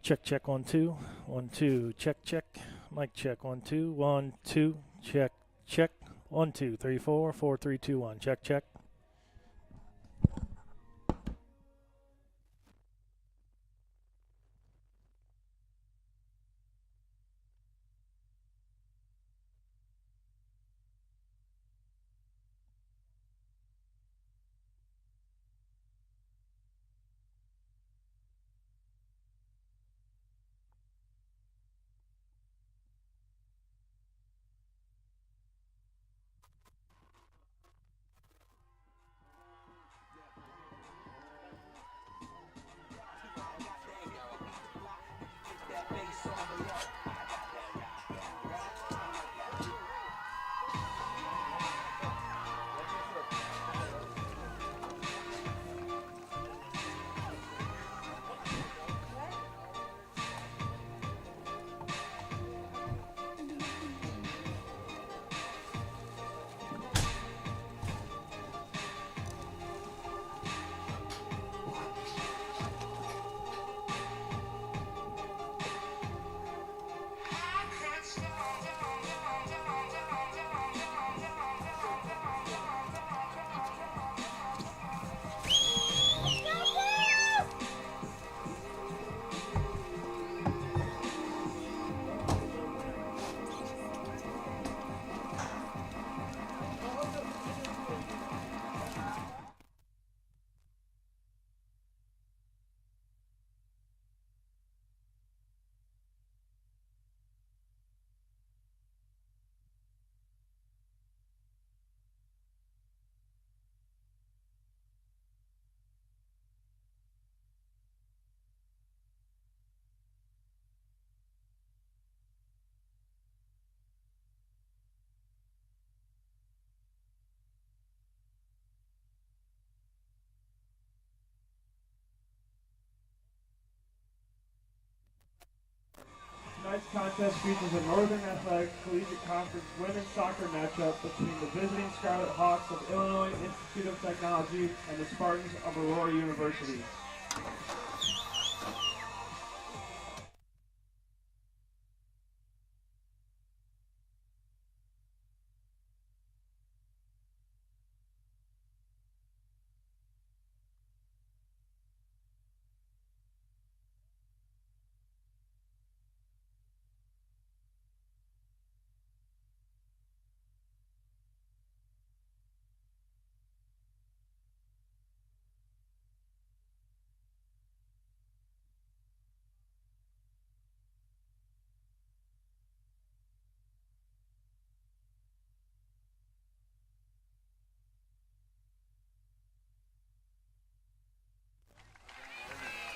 Check, check, 1, 2. 1, 2. Check, check. Mic check, 1, 2. 1, 2. Check, check. 1, 2, 3, 4. 4, 3, 2, 1. Check, check. Tonight's contest features a Northern Athletic Collegiate Conference women's soccer matchup between the visiting Scarlet Hawks of Illinois Institute of Technology and the Spartans of Aurora University.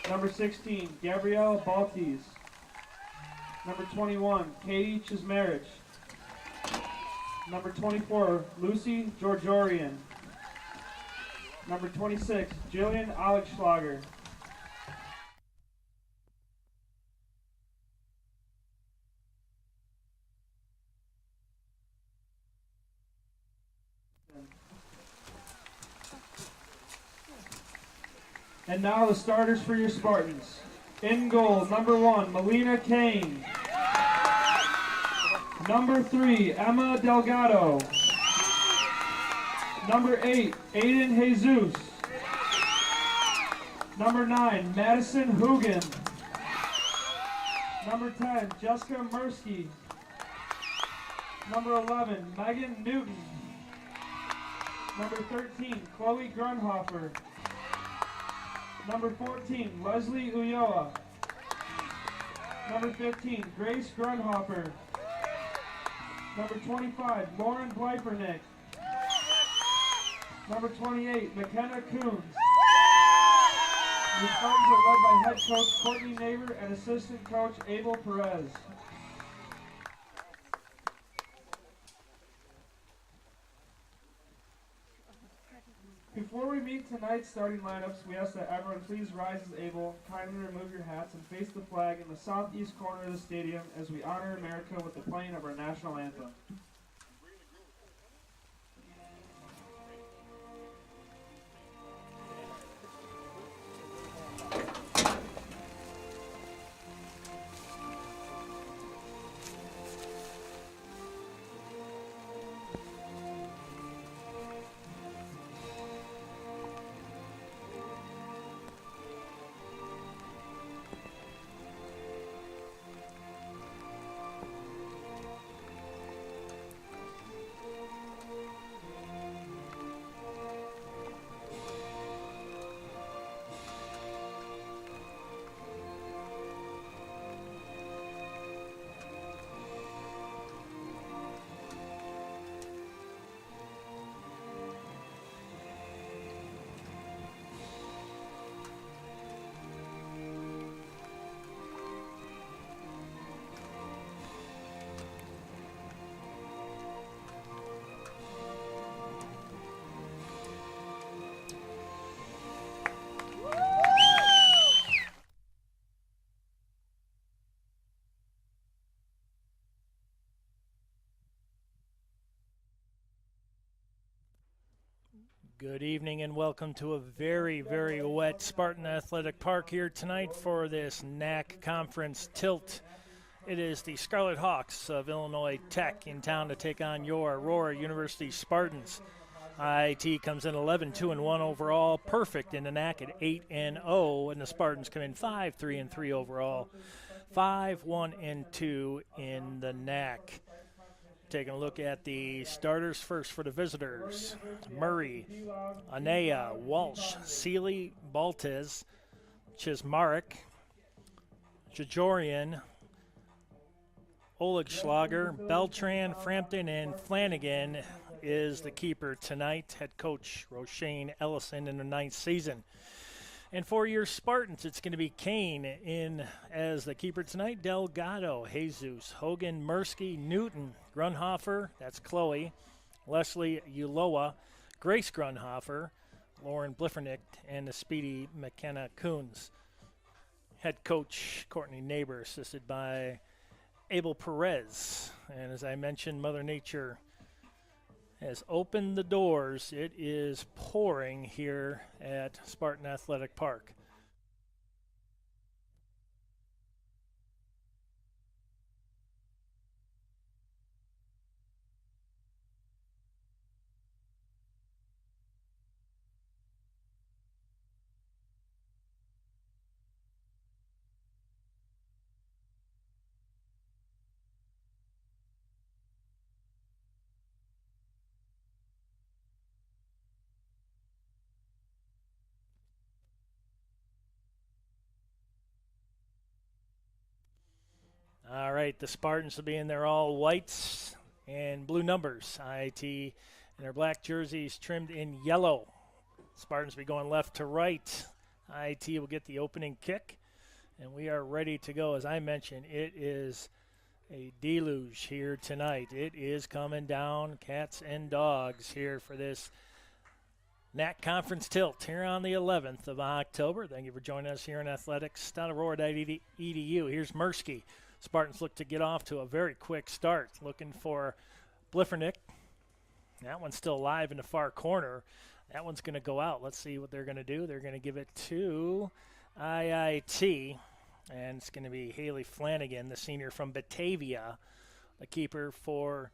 Number 16, Gabriella Baltes. Number 21, Katie Chismarich. Number 24, Lucy Georgiorian. Number 26, Jillian Alexschlager. And now the starters for your Spartans. In goal, number 1, Melina Kane. Number 3, Emma Delgado. Number 8, Aiden Jesus. Number 9, Madison Hugan. Number 10, Jessica Mursky. Number 11, Megan Newton. Number 13, Chloe Grunhofer. Number 14, Leslie Ulloa. Number 15, Grace Grunhofer. Number 25, Lauren Bleipernick. Number 28, McKenna Coons. The Spartans are led by head coach Courtney Neighbor and assistant coach Abel Perez. Before we meet tonight's starting lineups, we ask that everyone please rise as able, kindly remove your hats, and face the flag in the southeast corner of the stadium as we honor America with the playing of our national anthem. Good evening and welcome to a very, very wet Spartan Athletic Park here tonight for this NAC Conference tilt. It is the Scarlet Hawks of Illinois Tech in town to take on your Aurora University Spartans. IIT comes in 11-2-1 overall, perfect in the NAC at 8-0, and the Spartans come in 5-3-3 overall, 5-1-2 in the NAC. Taking a look at the starters first for the visitors. Murray, Anea, Walsh, Seeley, Baltes, Chismarek, Jajorian, Oleg Schlager, Beltran, Frampton, and Flanagan is the keeper tonight. Head coach Roshane Ellison in the 9th season. And for your Spartans, it's going to be Kane in as the keeper tonight. Delgado, Jesus, Hogan, Mursky, Newton, Grunhofer, that's Chloe, Leslie Uloa, Grace Grunhofer, Lauren Bliffernick, and the speedy McKenna Coons. Head coach Courtney Neighbor, assisted by Abel Perez. And as I mentioned, Mother Nature has opened the doors. It is pouring here at Spartan Athletic Park. All right, the Spartans will be in their all whites and blue numbers. IIT in their black jerseys trimmed in yellow. Spartans will be going left to right. IIT will get the opening kick, and we are ready to go. As I mentioned, it is a deluge here tonight. It is coming down, cats and dogs here for this NAC Conference tilt here on the 11th of October. Thank you for joining us here in athletics.aurora.edu. Here's Mursky. Spartans look to get off to a very quick start. Looking for Bliffernick. That one's still alive in the far corner. That one's going to go out. Let's see what they're going to do. They're going to give it to IIT. And it's going to be Haley Flanagan, the senior from Batavia, the keeper for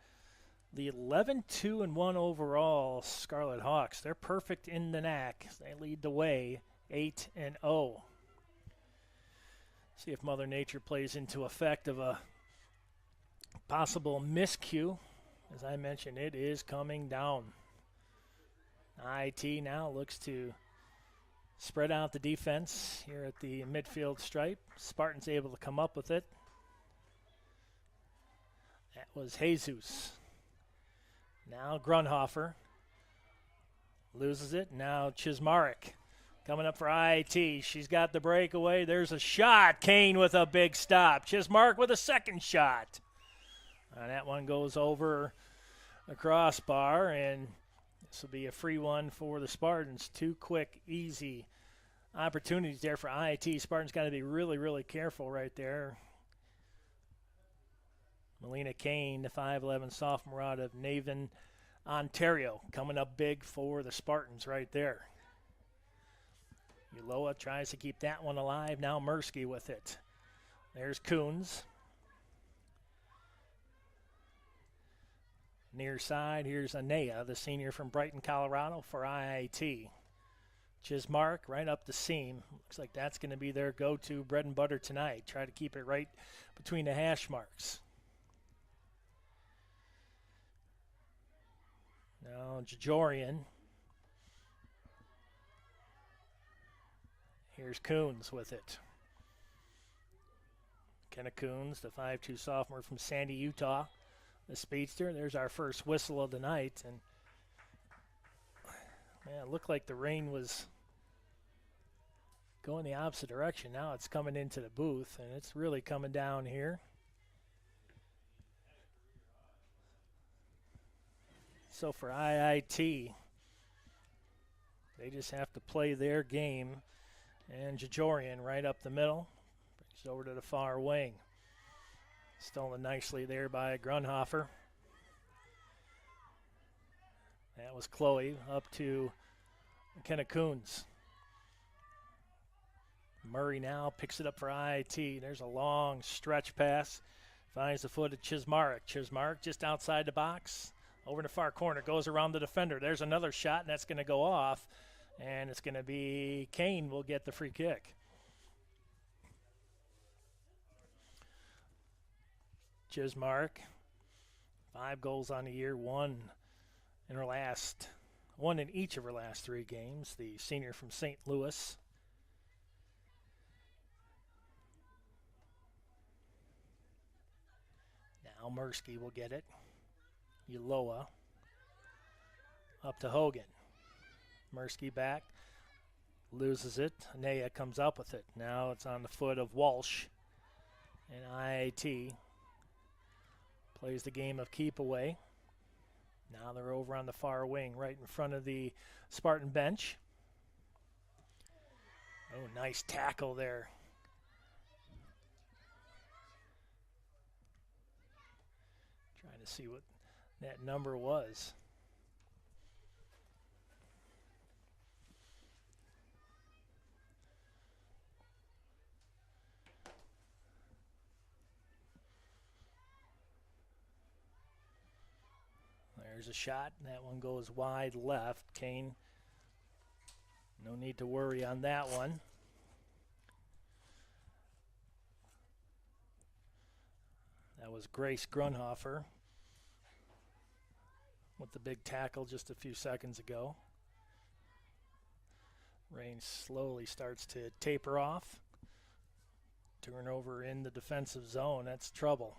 the 11-2-1 overall Scarlet Hawks. They're perfect in the NAC. They lead the way 8-0. See if Mother Nature plays into effect of a possible miscue. As I mentioned, it is coming down. IIT now looks to spread out the defense here at the midfield stripe. Spartans able to come up with it. That was Jesus. Now Grunhofer loses it. Now Chismarek. Coming up for IIT. She's got the breakaway. There's a shot. Kane with a big stop. Chismark with a second shot. And that one goes over the crossbar, and this will be a free one for the Spartans. Two quick, easy opportunities there for IIT. Spartans got to be really, really careful right there. Melina Kane, the 5'11 sophomore out of Navan, Ontario, coming up big for the Spartans right there. Uloa tries to keep that one alive. Now Mursky with it. There's Coons. Near side, here's Anea, the senior from Brighton, Colorado for IIT. Chismark right up the seam. Looks like that's going to be their go-to bread and butter tonight. Try to keep it right between the hash marks. Now Jajorian. Here's Coons with it. Kenna Coons, the 5'2 sophomore from Sandy, Utah, the speedster. There's our first whistle of the night. And man, it looked like the rain was going the opposite direction. Now it's coming into the booth, and it's really coming down here. So for IIT, they just have to play their game. And Jajorian right up the middle. Brings it over to the far wing. Stolen nicely there by Grunhofer. That was Chloe up to McKenna Coons. Murray now picks it up for IIT. There's a long stretch pass. Finds the foot of Chismarek. Chismarek just outside the box. Over in the far corner. Goes around the defender. There's another shot, and that's going to go off. And it's going to be Kane will get the free kick. Chismarek, 5 goals on the year, one in each of her last 3 games. The senior from St. Louis. Now Mirsky will get it. Uloa up to Hogan. Mirsky back, loses it. Anaya comes up with it. Now it's on the foot of Walsh. And IIT plays the game of keep away. Now they're over on the far wing, right in front of the Spartan bench. Oh, nice tackle there. Trying to see what that number was. There's a shot, and that one goes wide left. Kane, no need to worry on that one. That was Grace Grunhofer with the big tackle just a few seconds ago. Rain slowly starts to taper off. Turnover in the defensive zone, that's trouble.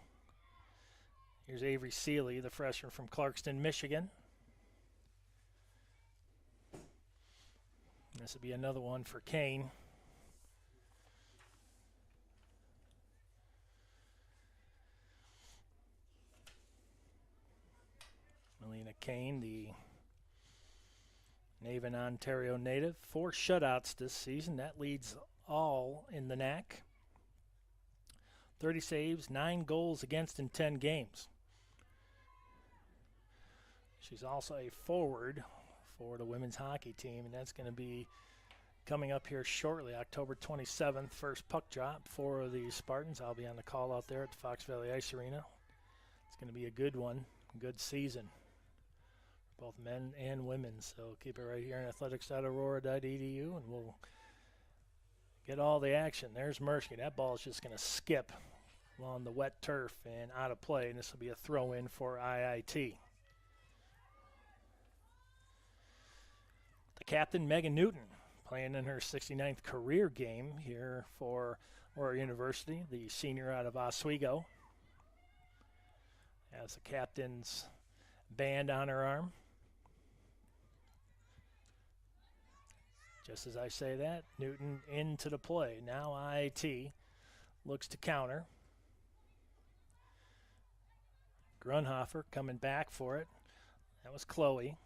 Here's Avery Seeley, the freshman from Clarkston, Michigan. This will be another one for Kane. Melina Kane, the Naven, Ontario native. 4 shutouts this season. That leads all in the NAC. 30 saves, 9 goals against in 10 games. She's also a forward for the women's hockey team, and that's going to be coming up here shortly, October 27th. First puck drop for the Spartans. I'll be on the call out there at the Fox Valley Ice Arena. It's going to be a good one, good season, both men and women. So keep it right here on athletics.aurora.edu, and we'll get all the action. There's Mirsky. That ball is just going to skip along the wet turf and out of play, and this will be a throw-in for IIT. The captain, Megan Newton, playing in her 69th career game here for Aurora University, the senior out of Oswego. Has the captain's band on her arm. Just as I say that, Newton into the play. Now IIT looks to counter. Grunhofer coming back for it. That was Chloe.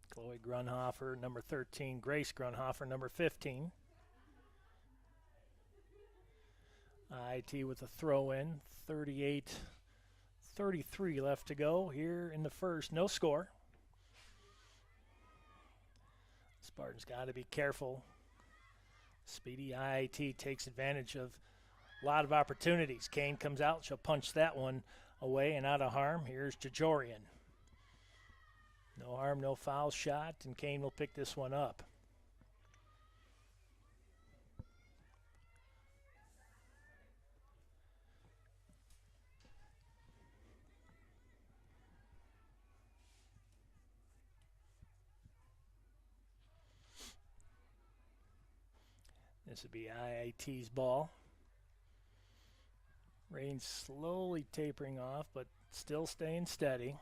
Chloe Grunhofer, number 13. Grace Grunhofer, number 15. IIT with a throw-in. 38-33 left to go here in the first. No score. Spartans got to be careful. Speedy IIT takes advantage of a lot of opportunities. Kane comes out. She'll punch that one away and out of harm. Here's Jajorian. No harm, no foul shot, and Kane will pick this one up. This would be IIT's ball. Rain slowly tapering off, but still staying steady.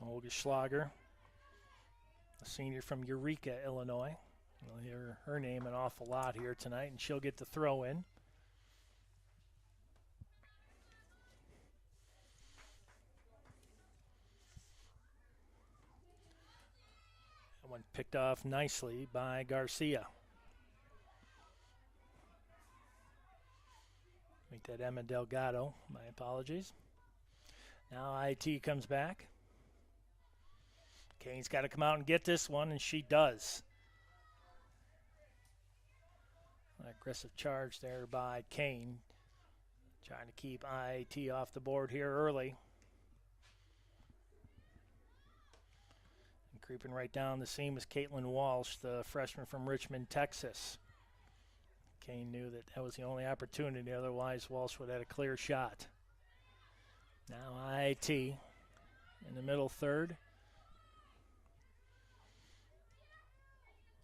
Olga Schlager, a senior from Eureka, Illinois. You'll hear her name an awful lot here tonight, and she'll get the throw in. That one picked off nicely by Garcia. Make that Emma Delgado. My apologies. Now IT comes back. Kane's got to come out and get this one, and she does. An aggressive charge there by Kane. Trying to keep IT off the board here early. And creeping right down the seam is Caitlin Walsh, the freshman from Richmond, Texas. Kane knew that that was the only opportunity, otherwise Walsh would have had a clear shot. Now IT in the middle third.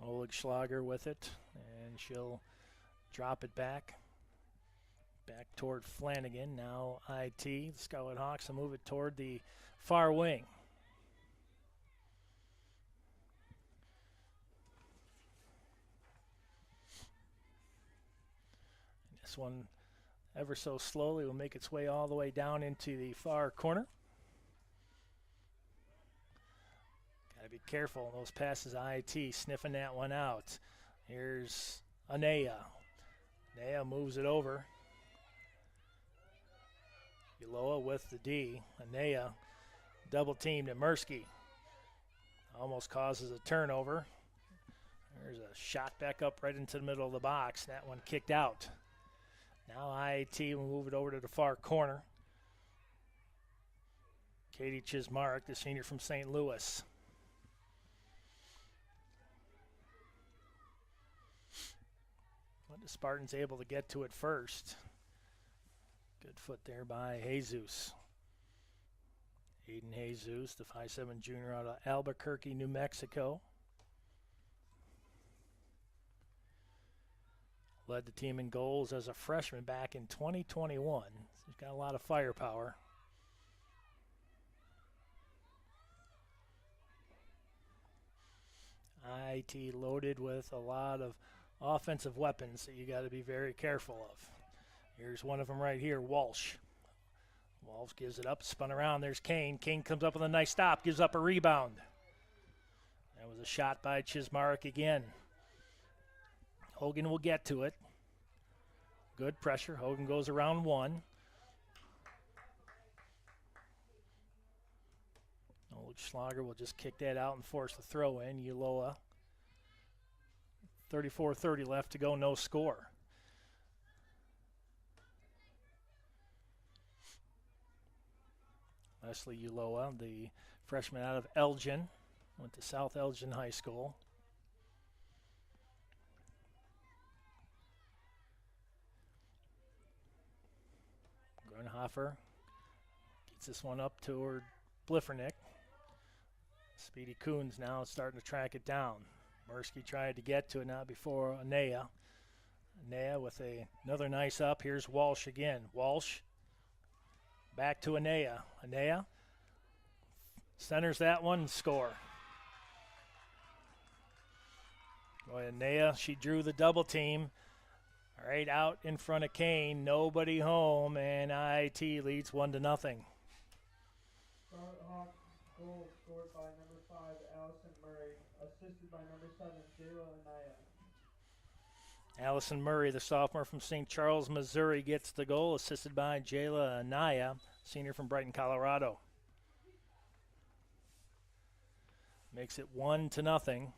Oleg Schlager with it, and she'll drop it back toward Flanagan. Now IT, the Scarlet Hawks, will move it toward the far wing. This one, ever so slowly, will make its way all the way down into the far corner. Got to be careful. Those passes, IT sniffing that one out. Here's Anaya. Anaya moves it over. Uloa with the D. Anaya double teamed at Mirsky. Almost causes a turnover. There's a shot back up right into the middle of the box. That one kicked out. Now IT will move it over to the far corner. Katie Chismark, the senior from St. Louis. But the Spartans able to get to it first. Good foot there by Jesus. Aiden Jesus, the 5'7" junior out of Albuquerque, New Mexico. Led the team in goals as a freshman back in 2021. He's got a lot of firepower. IT loaded with a lot of offensive weapons that you got to be very careful of. Here's one of them right here, Walsh. Walsh gives it up, spun around. There's Kane. Kane comes up with a nice stop, gives up a rebound. That was a shot by Chismark again. Hogan will get to it. Good pressure. Hogan goes around one. Oleg Schlager will just kick that out and force the throw in. Uloa. 34-30 left to go, no score. Leslie Uloa, the freshman out of Elgin, went to South Elgin High School. Grunhofer gets this one up toward Bliffernick. Speedy Coons now starting to track it down. Mirsky tried to get to it now before Anaya. Anaya with another nice up. Here's Walsh again. Walsh back to Anaya. Anaya centers that one and score. Boy, Anaya, she drew the double team. Right out in front of Kane, nobody home, and IT leads 1-0. Scarlet Hawk goal scored by number 5, Allison Murray, assisted by number 7, Jayla Anaya. Allison Murray, the sophomore from St. Charles, Missouri, gets the goal, assisted by Jayla Anaya, senior from Brighton, Colorado. Makes it 1-0.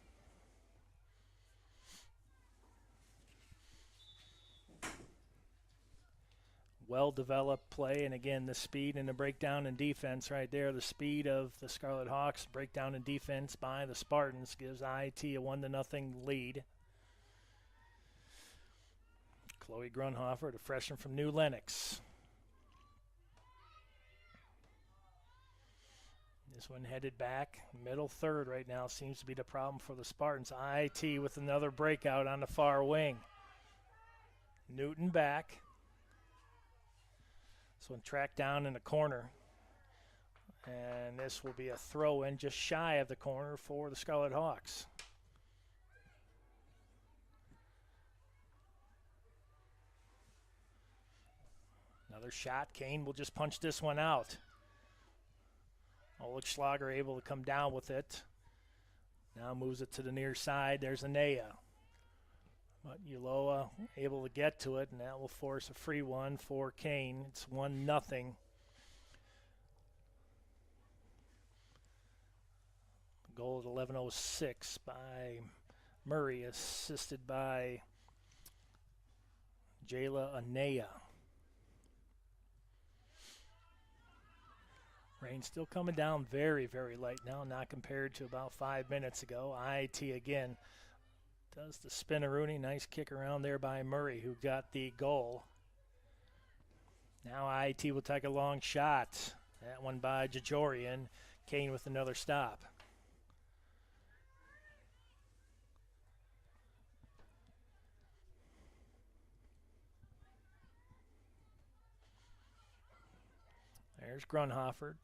Well-developed play, and again, the speed and the breakdown in defense right there. The speed of the Scarlet Hawks, breakdown in defense by the Spartans gives IT a 1-0 lead. Chloe Grunhofer, the freshman from New Lenox. This one headed back. Middle third right now seems to be the problem for the Spartans. IT with another breakout on the far wing. Newton back. This one tracked down in the corner. And this will be a throw in just shy of the corner for the Scarlet Hawks. Another shot. Kane will just punch this one out. Oleg Schlager able to come down with it. Now moves it to the near side. There's Anaya. But Uloa able to get to it, and that will force a free one for Kane. It's 1-0. Goal at 11:06 by Murray, assisted by Jayla Anea. Rain still coming down very, very light now, not compared to about 5 minutes ago. IIT again does the spinneroonie. Nice kick around there by Murray, who got the goal. Now IIT will take a long shot. That one by Jajorian. Kane with another stop. There's Grunhofer.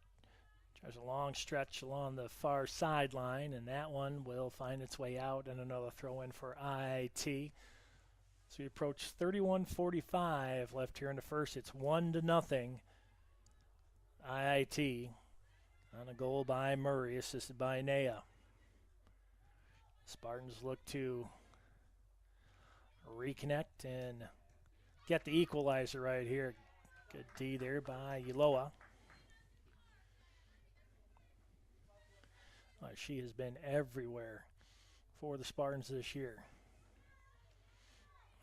Tries a long stretch along the far sideline, and that one will find its way out, and another throw in for IIT. So we approach 31:45 left here in the first. It's 1-0. IIT on a goal by Murray, assisted by Nea. Spartans look to reconnect and get the equalizer right here. Good D there by Uloa. She has been everywhere for the Spartans this year.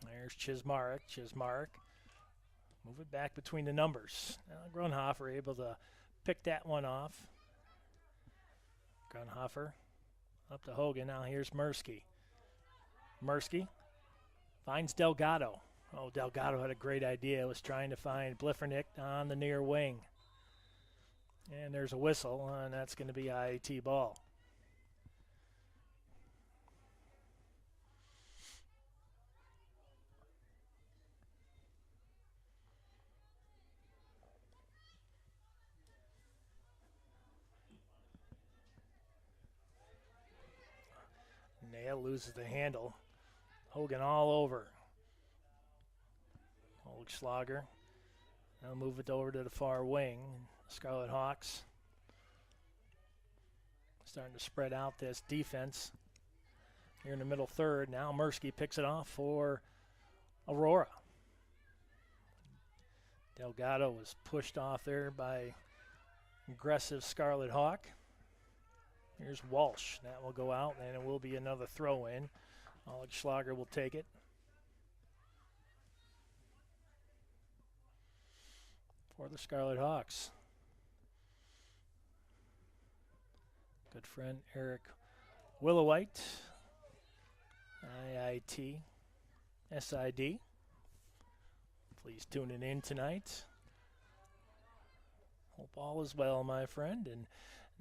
There's Chismarek. Chismarek. Move it back between the numbers. Now Grunhofer able to pick that one off. Grunhofer up to Hogan. Now here's Mursky. Mursky finds Delgado. Oh, Delgado had a great idea. Was trying to find Bliffernick on the near wing. And there's a whistle, and that's going to be IIT ball. Nea loses the handle. Hogan all over. Oldschlager. Now move it over to the far wing. Scarlet Hawks starting to spread out this defense here in the middle third. Now Mursky picks it off for Aurora. Delgado was pushed off there by aggressive Scarlet Hawk. Here's Walsh. That will go out, and it will be another throw-in. Oldschlager will take it. For the Scarlet Hawks. Good friend Eric Willowite, IIT, SID. Please tune in tonight. Hope all is well, my friend. And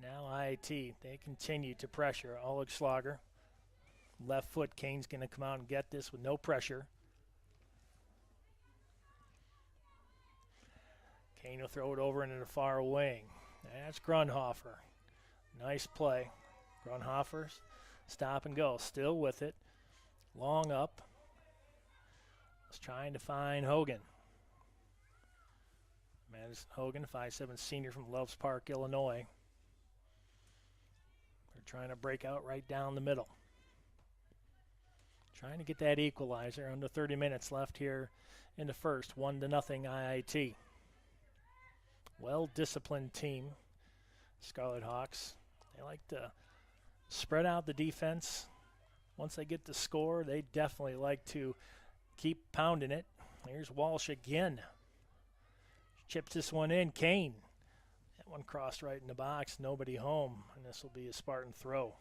now IIT, they continue to pressure Oldschlager. Left foot, Kane's going to come out and get this with no pressure. Kane will throw it over into the far wing. That's Grunhofer. Nice play. Grunhofer's stop and go. Still with it. Long up. Was trying to find Hogan. Madison Hogan, 5'7" senior from Loves Park, Illinois. They're trying to break out right down the middle. Trying to get that equalizer. Under 30 minutes left here in the first. 1-0 IIT. Well-disciplined team, Scarlet Hawks. They like to spread out the defense. Once they get the score, they definitely like to keep pounding it. Here's Walsh again. Chips this one in. Kane. That one crossed right in the box. Nobody home, and this will be a Spartan throw.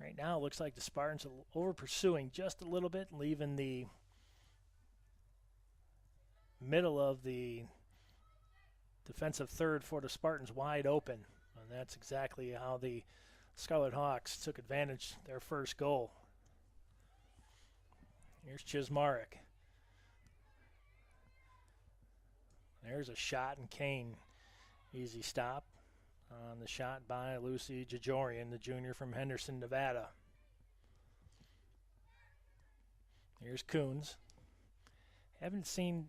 Right now, it looks like the Spartans are over-pursuing just a little bit, leaving the middle of the defensive third for the Spartans wide open. And that's exactly how the Scarlet Hawks took advantage of their first goal. Here's Chismarek. There's a shot, and Kane, easy stop on the shot by Lucy Jajorian, the junior from Henderson, Nevada. Here's Coons. Haven't seen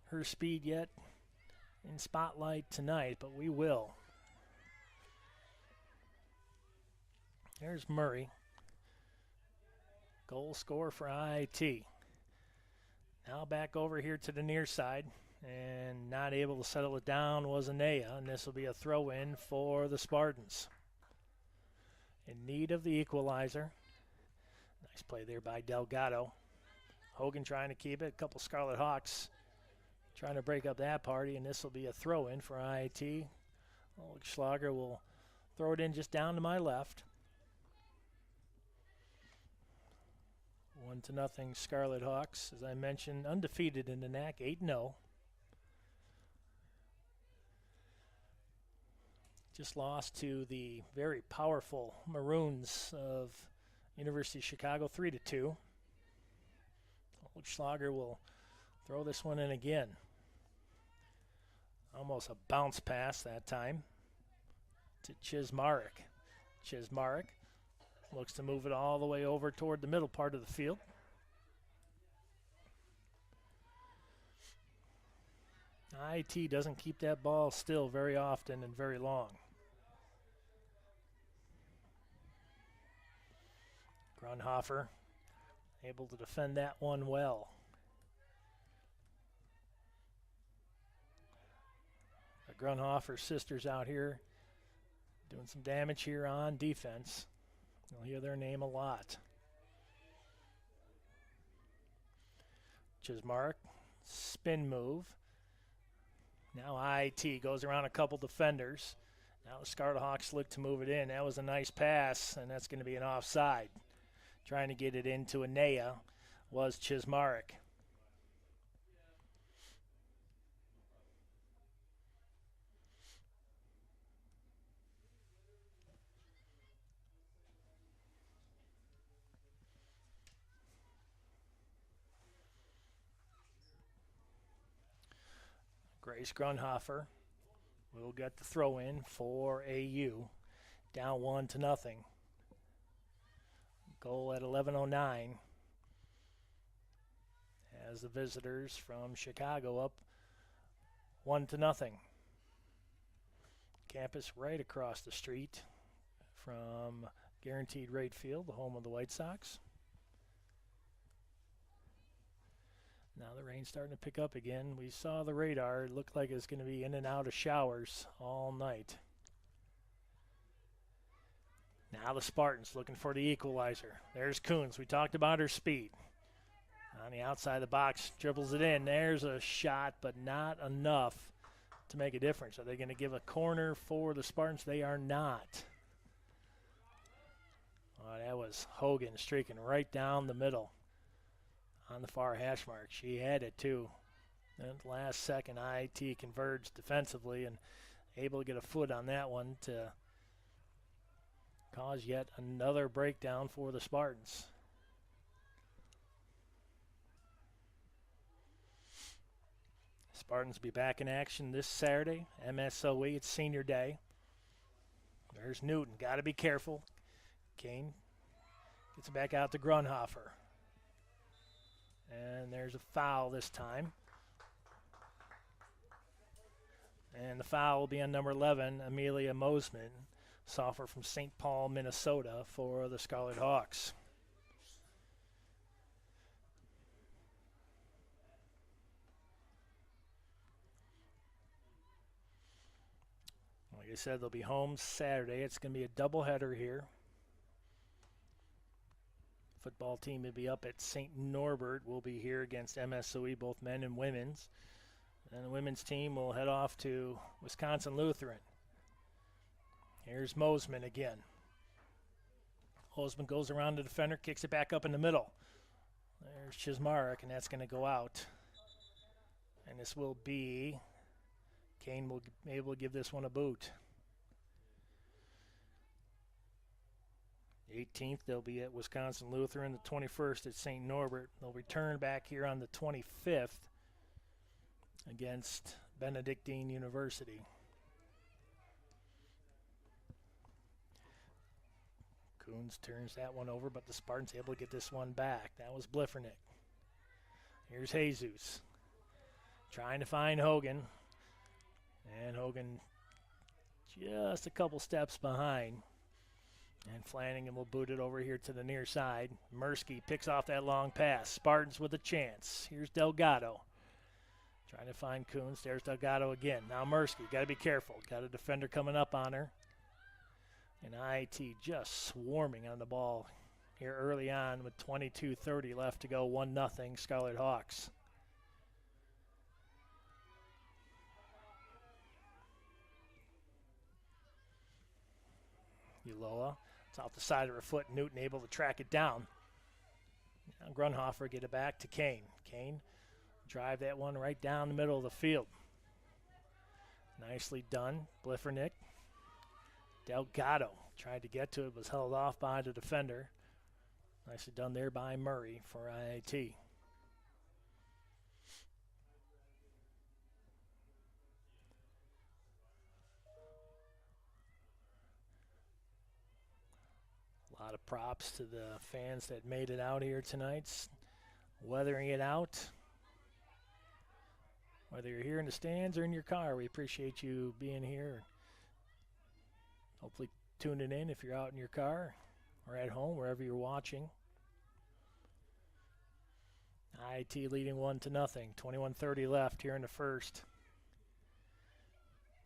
her speed yet in spotlight tonight, but we will. There's Murray. Goal score for IIT. Now back over here to the near side, and not able to settle it down was Anea, and this will be a throw-in for the Spartans. In need of the equalizer. Nice play there by Delgado. Hogan trying to keep it. A couple Scarlet Hawks trying to break up that party, and this will be a throw-in for IIT. Schlager will throw it in just down to my left. 1-0 Scarlet Hawks. As I mentioned, undefeated in the NAC, 8-0. Just lost to the very powerful Maroons of University of Chicago, 3-2. Schlager will throw this one in again. Almost a bounce pass that time to Chismarek. Chismarek looks to move it all the way over toward the middle part of the field. IT doesn't keep that ball still very often and very long. Grunhofer able to defend that one well. The Grunhofer sisters out here doing some damage here on defense. You'll hear their name a lot. Chismarek, spin move. Now IT goes around a couple defenders. Now the Scarlet Hawks look to move it in. That was a nice pass, and that's going to be an offside. Trying to get it into Anea was Chismarek. Grace Grunhofer will get the throw in for AU. Down 1-0. Goal at 11:09 as the visitors from Chicago up 1-0. Campus right across the street from Guaranteed Rate Field, the home of the White Sox. Now the rain's starting to pick up again. We saw the radar. It looked like it's going to be in and out of showers all night. Now the Spartans looking for the equalizer. There's Coons. We talked about her speed. On the outside of the box, dribbles it in. There's a shot, but not enough to make a difference. Are they going to give a corner for the Spartans? They are not. Oh, that was Hogan streaking right down the middle on the far hash mark. She had it too. Then at the last second, IT converged defensively and able to get a foot on that one to cause yet another breakdown for the Spartans. Spartans will be back in action this Saturday. MSOE, it's senior day. There's Newton. Got to be careful. Kane gets it back out to Grunhofer. And there's a foul this time. And the foul will be on number 11, Amelia Mosman, sophomore from St. Paul, Minnesota, for the Scarlet Hawks. Like I said, they'll be home Saturday. It's going to be a doubleheader here. Football team will be up at St. Norbert. We'll be here against MSOE, both men and women's. And the women's team will head off to Wisconsin Lutheran. Here's Mosman again. Mosman goes around the defender, kicks it back up in the middle. There's Chismarek, and that's going to go out. And this will be, Kane will be able to give this one a boot. 18th, they'll be at Wisconsin Lutheran. The 21st at St. Norbert. They'll return back here on the 25th against Benedictine University. Coons turns that one over, but the Spartans able to get this one back. That was Bliffernick. Here's Jesus trying to find Hogan. And Hogan just a couple steps behind. And Flanagan will boot it over here to the near side. Mirsky picks off that long pass. Spartans with a chance. Here's Delgado. Trying to find Coons. There's Delgado again. Now Mirsky. Got to be careful. Got a defender coming up on her. And IIT just swarming on the ball here early on with 22:30 left to go. 1-0 Scarlet Hawks. Uloa. It's off the side of her foot. Newton able to track it down. Now Grunhofer get it back to Kane. Kane drive that one right down the middle of the field. Nicely done. Bliffernick. Delgado tried to get to it, was held off by the defender. Nicely done there by Murray for IIT. A lot of props to the fans that made it out here tonight, weathering it out. Whether you're here in the stands or in your car, we appreciate you being here. Hopefully tuning in if you're out in your car or at home, wherever you're watching. IIT leading 1-0. 21:30 left here in the first.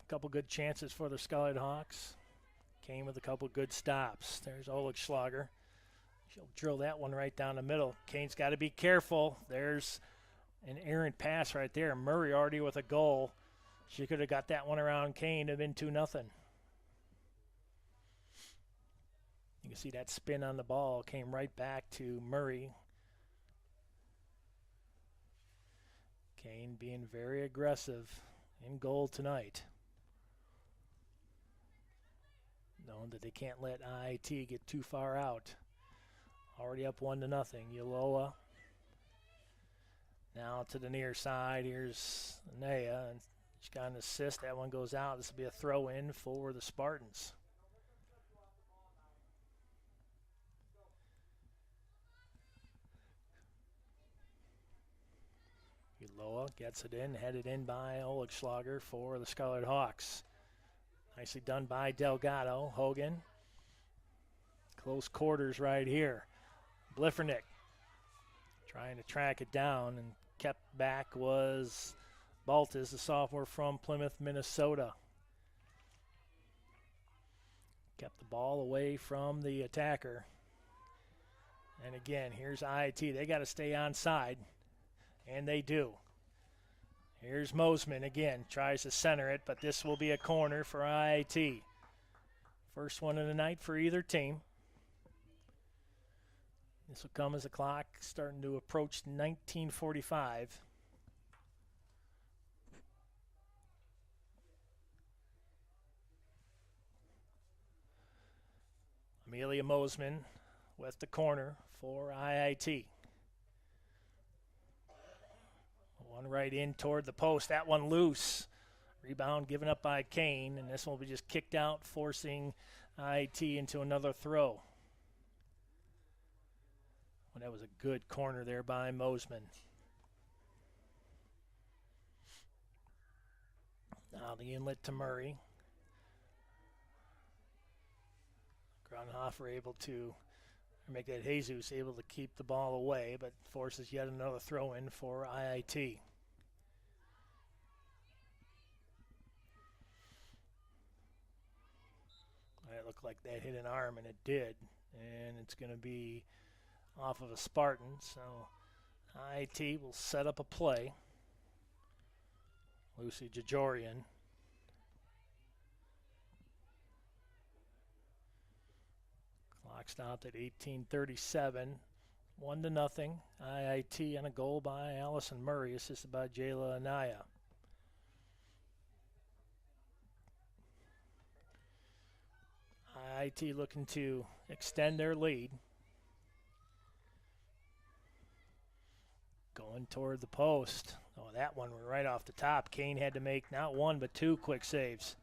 A couple good chances for the Scarlet Hawks. Came with a couple good stops. There's Oligschlager. She'll drill that one right down the middle. Kane's got to be careful. There's an errant pass right there. Murray already with a goal. She could have got that one around Kane. It would have been 2-0. You can see that spin on the ball came right back to Murray. Kane being very aggressive in goal tonight. Knowing that they can't let IIT get too far out. Already up 1-0. Uloa. Now to the near side. Here's Naya. And she's got an assist. That one goes out. This will be a throw in for the Spartans. Uloa gets it in, headed in by Oligschlager for the Scarlet Hawks. Nicely done by Delgado. Hogan. Close quarters right here. Bliffernick trying to track it down, and kept back was Baltas, the sophomore from Plymouth, Minnesota. Kept the ball away from the attacker. And again, here's IIT. They got to stay on side, and they do. Here's Mosman again, tries to center it, but this will be a corner for IIT. First one of the night for either team. This will come as the clock starting to approach 19:45. Amelia Mosman with the corner for IIT. One right in toward the post. That one loose. Rebound given up by Kane, and this one will be just kicked out, forcing IIT into another throw. Well, that was a good corner there by Mosman. Now the inlet to Murray. Grunhofer able to make that Jesus able to keep the ball away, but forces yet another throw in for IIT. It looked like that hit an arm, and it did. And it's going to be off of a Spartan. So IIT will set up a play. Lucy Jajorian. Clock stopped at 18:37. 1-0. IIT and a goal by Allison Murray, assisted by Jayla Anaya. IIT looking to extend their lead. Going toward the post. Oh, that one went right off the top. Kane had to make not one but two quick saves.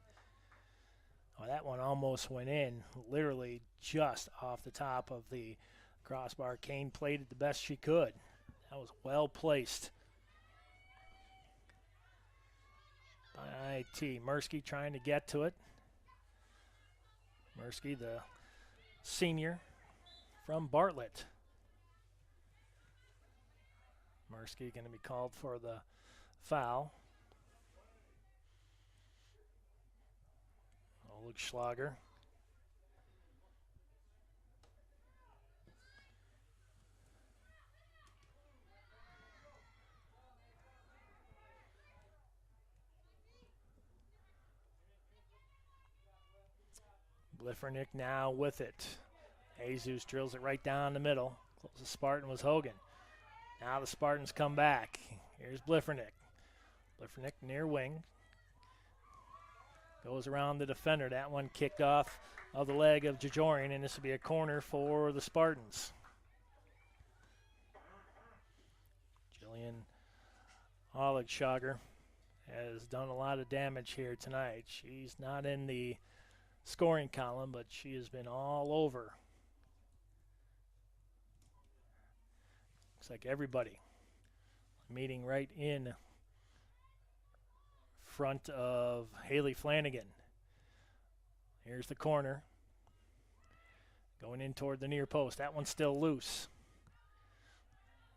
Oh, that one almost went in, literally just off the top of the crossbar. Kane played it the best she could. That was well placed by IIT. Mirsky trying to get to it. Mirsky, the senior from Bartlett. Mursky going to be called for the foul. Oleg Schlager. Bliffernick now with it. Jesus drills it right down the middle. Closest Spartan was Hogan. Now the Spartans come back. Here's Bliffernick. Bliffernick near wing. Goes around the defender. That one kicked off of the leg of Jajorian, and this will be a corner for the Spartans. Jillian Olegschlager has done a lot of damage here tonight. She's not in the scoring column, but she has been all over. Looks like everybody meeting right in front of Haley Flanagan. Here's the corner. Going in toward the near post. That one's still loose.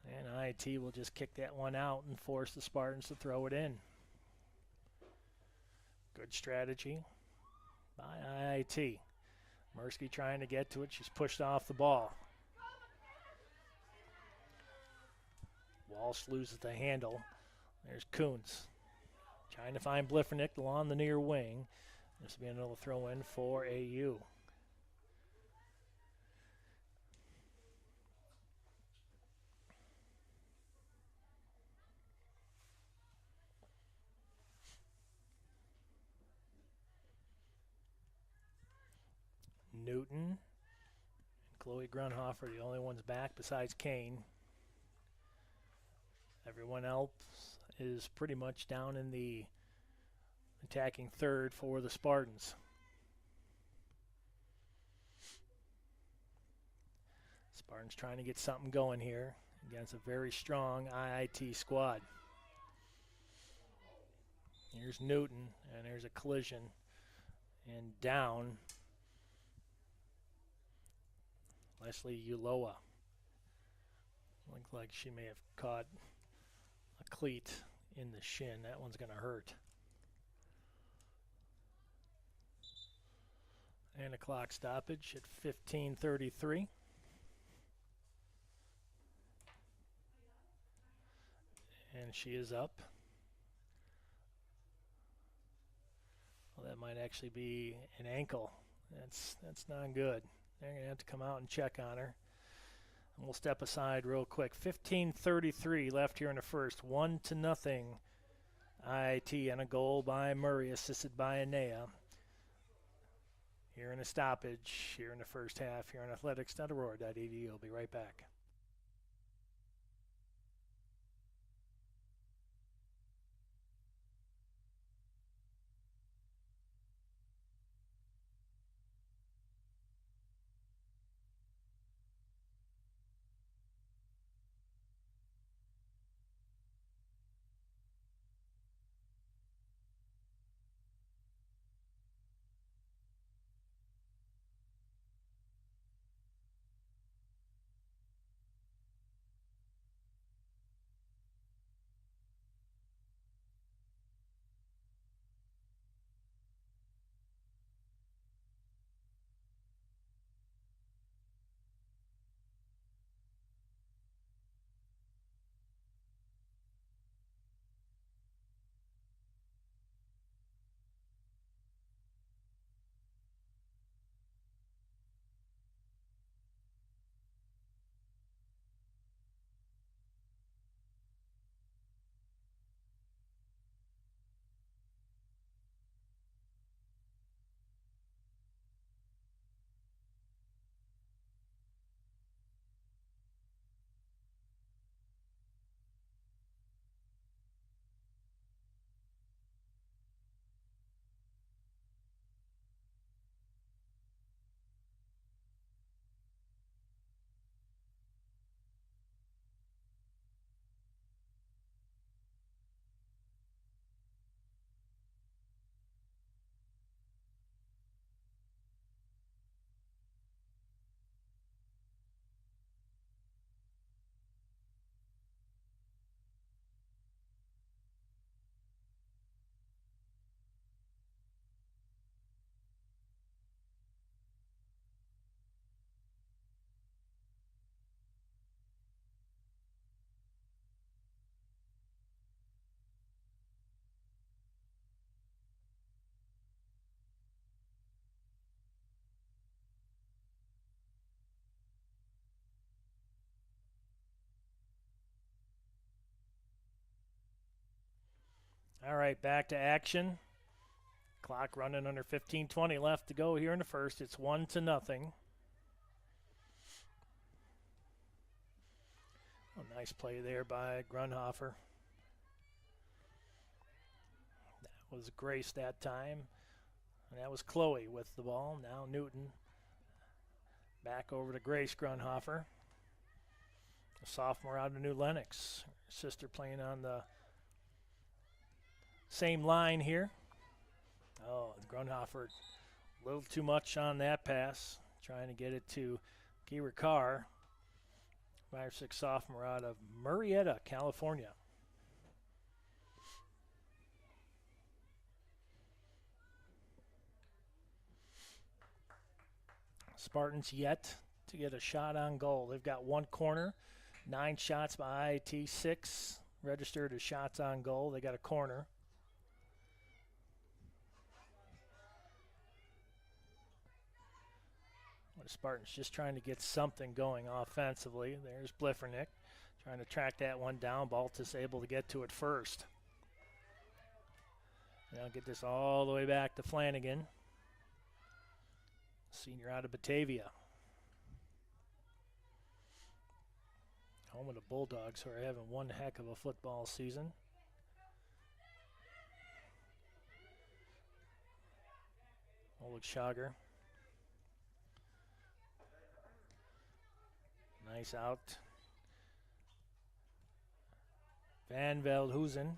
And IIT will just kick that one out and force the Spartans to throw it in. Good strategy by IIT. Mursky trying to get to it. She's pushed off the ball. Walsh loses the handle. There's Coons trying to find Bliffernick along the near wing. This will be another throw in for AU. Newton and Chloe Grunhofer, the only ones back besides Kane. Everyone else is pretty much down in the attacking third for the Spartans. Spartans trying to get something going here against a very strong IIT squad. Here's Newton, and there's a collision, and down Leslie Uloa. Looks like she may have caught a cleat in the shin. That one's going to hurt. And a clock stoppage at 15:33. And she is up. Well, that might actually be an ankle. That's not good. They're going to have to come out and check on her. And we'll step aside real quick. 15:33 left here in the first. 1-0. IIT, and a goal by Murray, assisted by Anea. Here in a stoppage, here in the first half, here on athletics.aurora.edu. We'll be right back. All right, back to action. Clock running under 15:20 left to go here in the first. It's 1-0. A nice play there by Grunhofer. That was Grace that time. And that was Chloe with the ball. Now Newton. Back over to Grace Grunhofer. A sophomore out of New Lenox. Her sister playing on the same line here. Oh, Grunhofer, a little too much on that pass. Trying to get it to Kira Carr, 5'6" sophomore out of Murrieta, California. Spartans yet to get a shot on goal. They've got one corner, 9 shots by IIT, 6 registered as shots on goal. They got a corner. The Spartans just trying to get something going offensively. There's Bliffernick trying to track that one down. Baltus able to get to it first. Now get this all the way back to Flanagan, senior out of Batavia. Home of the Bulldogs, who are having one heck of a football season. Oleg Schager. Nice out. Van Veldhuizen.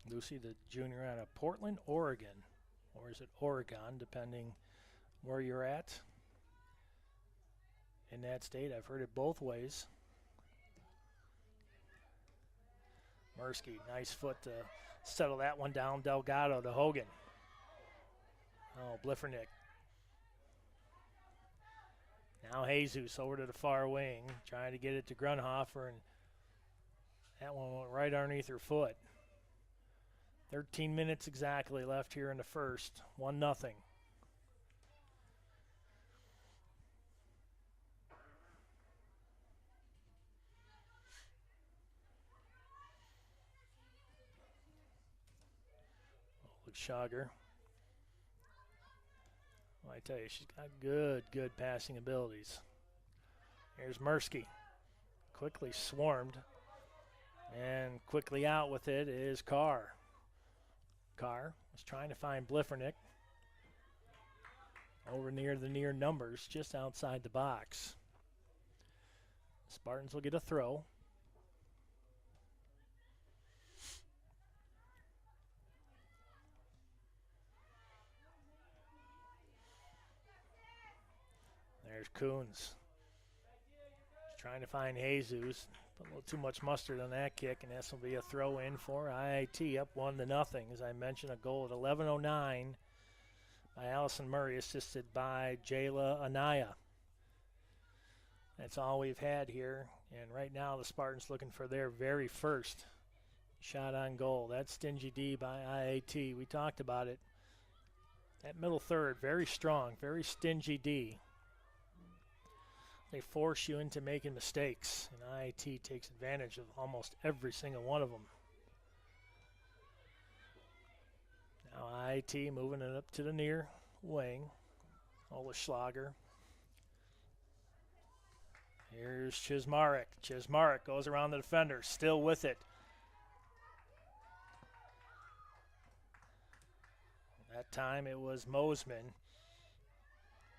Lucy, the junior out of Portland, Oregon. Or is it Oregon, depending where you're at in that state. I've heard it both ways. Mursky, nice foot to settle that one down. Delgado to Hogan. Oh, Bliffernick. Now Jesus over to the far wing, trying to get it to Grunhofer, and that one went right underneath her foot. 13 minutes exactly left here in the first. 1-0. Schager. Well, I tell you, she's got good passing abilities. Here's Mursky. Quickly swarmed. And quickly out with it is Carr. Carr was trying to find Bliffernick. Over near the near numbers, just outside the box. Spartans will get a throw. There's Coons. He's trying to find Jesus. Put a little too much mustard on that kick, and this will be a throw in for IIT, up 1-0. As I mentioned, a goal at 11:09 by Allison Murray, assisted by Jayla Anaya. That's all we've had here, and right now the Spartans looking for their very first shot on goal. That's stingy D by IIT. We talked about it. That middle third, very strong, very stingy D. They force you into making mistakes, and IIT takes advantage of almost every single one of them. Now IIT moving it up to the near wing. Ola Schlager. Here's Chismarek. Chismarek goes around the defender, still with it. That time it was Mosman.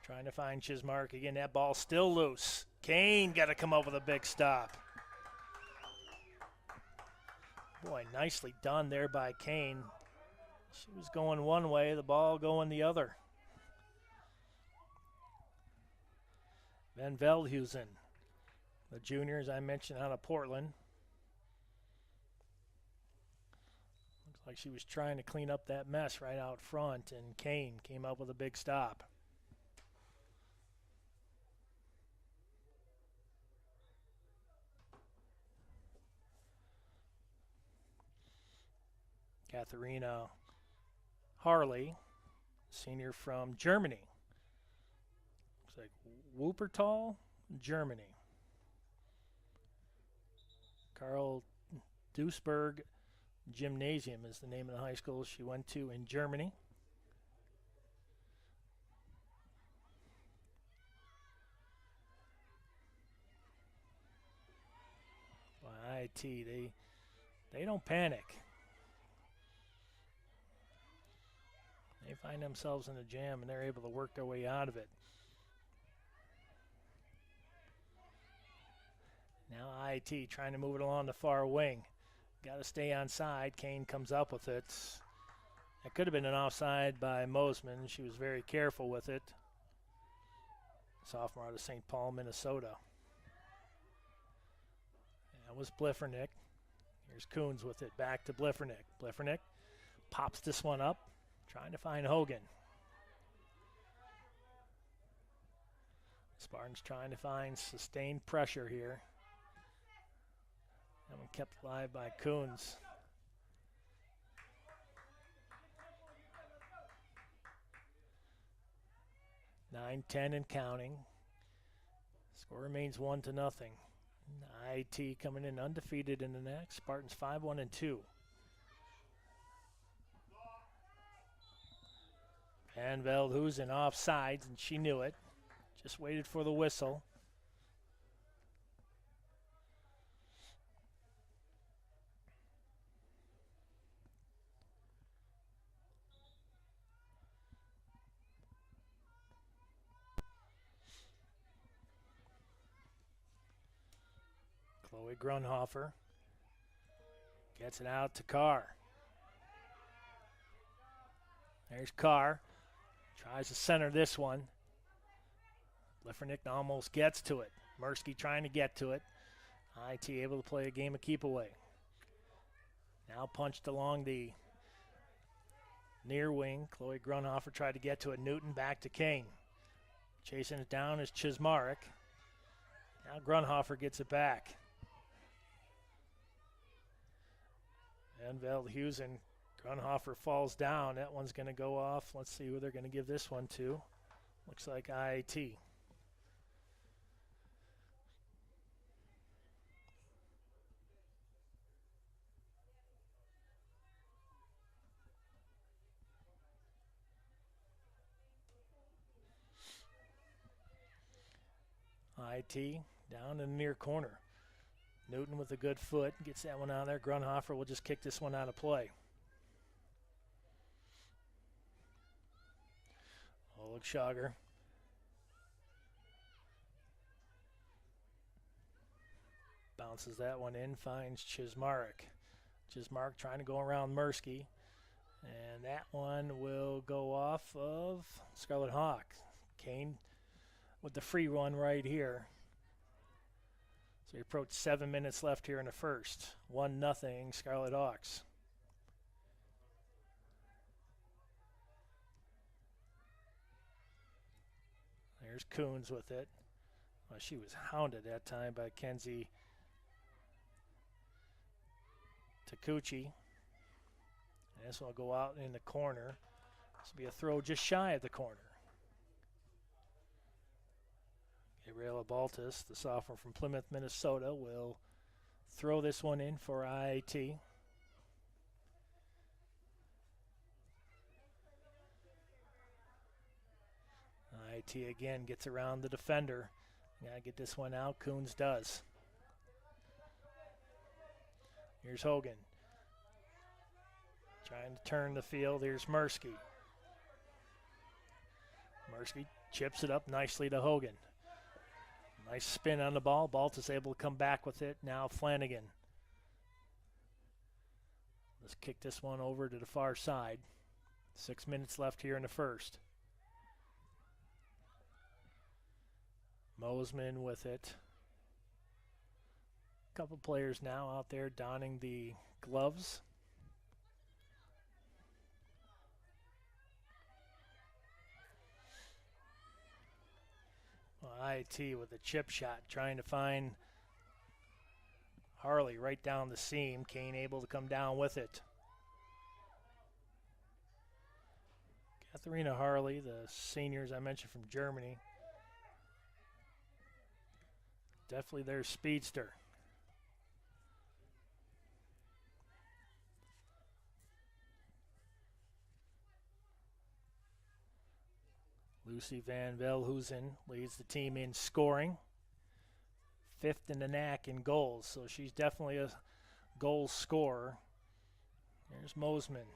Trying to find Chismark again. That ball still loose. Kane got to come up with a big stop. Boy, nicely done there by Kane. She was going one way, the ball going the other. Van Veldhuizen, the junior, as I mentioned, out of Portland. Looks like she was trying to clean up that mess right out front, and Kane came up with a big stop. Katharina Harley, senior from Germany. Looks like Wuppertal, Germany. Karl Duisburg Gymnasium is the name of the high school she went to in Germany. IT, they don't panic. They find themselves in a jam and they're able to work their way out of it. Now IT trying to move it along the far wing. Got to stay on side. Kane comes up with it. It could have been an offside by Mosman. She was very careful with it. Sophomore out of St. Paul, Minnesota. That was Bliffernick. Here's Coons with it. Back to Bliffernick. Bliffernick pops this one up, trying to find Hogan. Spartans trying to find sustained pressure here. That one kept alive by Coons. Nine, 10 and counting. Score remains 1-0. IT coming in undefeated in the next. Spartans 5-1-2. Van Veldhuizen offsides, and she knew it. Just waited for the whistle. Chloe Grunhofer gets it out to Carr. There's Carr. Tries to center this one. Bliffernick almost gets to it. Mursky trying to get to it. IT able to play a game of keep away. Now punched along the near wing. Chloe Grunhofer tried to get to it. Newton back to Kane. Chasing it down is Chismarek. Now Grunhofer gets it back. And Veldhuizen, Grunhofer falls down. That one's going to go off. Let's see who they're going to give this one to. Looks like IIT. IT down in the near corner. Newton with a good foot gets that one out of there. Grunhofer will just kick this one out of play. Olkshager. Bounces that one in, finds Chismarek. Chismarek trying to go around Mursky. And that one will go off of Scarlet Hawk. Kane with the free run right here. So we approach 7 minutes left here in the first. 1-0 Scarlet Hawks. There's Coons with it. Well, she was hounded that time by Kenzie Takuchi. This will go out in the corner. This will be a throw just shy of the corner. Gabriela Baltus, the sophomore from Plymouth, Minnesota, will throw this one in for IIT. IIT again gets around the defender. Gotta get this one out. Coons does. Here's Hogan. Trying to turn the field. Here's Mursky. Mursky chips it up nicely to Hogan. Nice spin on the ball. Baltus able to come back with it. Now Flanagan. Let's kick this one over to the far side. 6 minutes left here in the first. Mosman with it. A couple players now out there donning the gloves. IT with a chip shot, trying to find Harley right down the seam. Kane able to come down with it. Katharina Harley, the seniors I mentioned from Germany. Definitely their speedster. Lucy Van Velhuizen leads the team in scoring. 5th in the NAC in goals, so she's definitely a goal scorer. There's Mosman.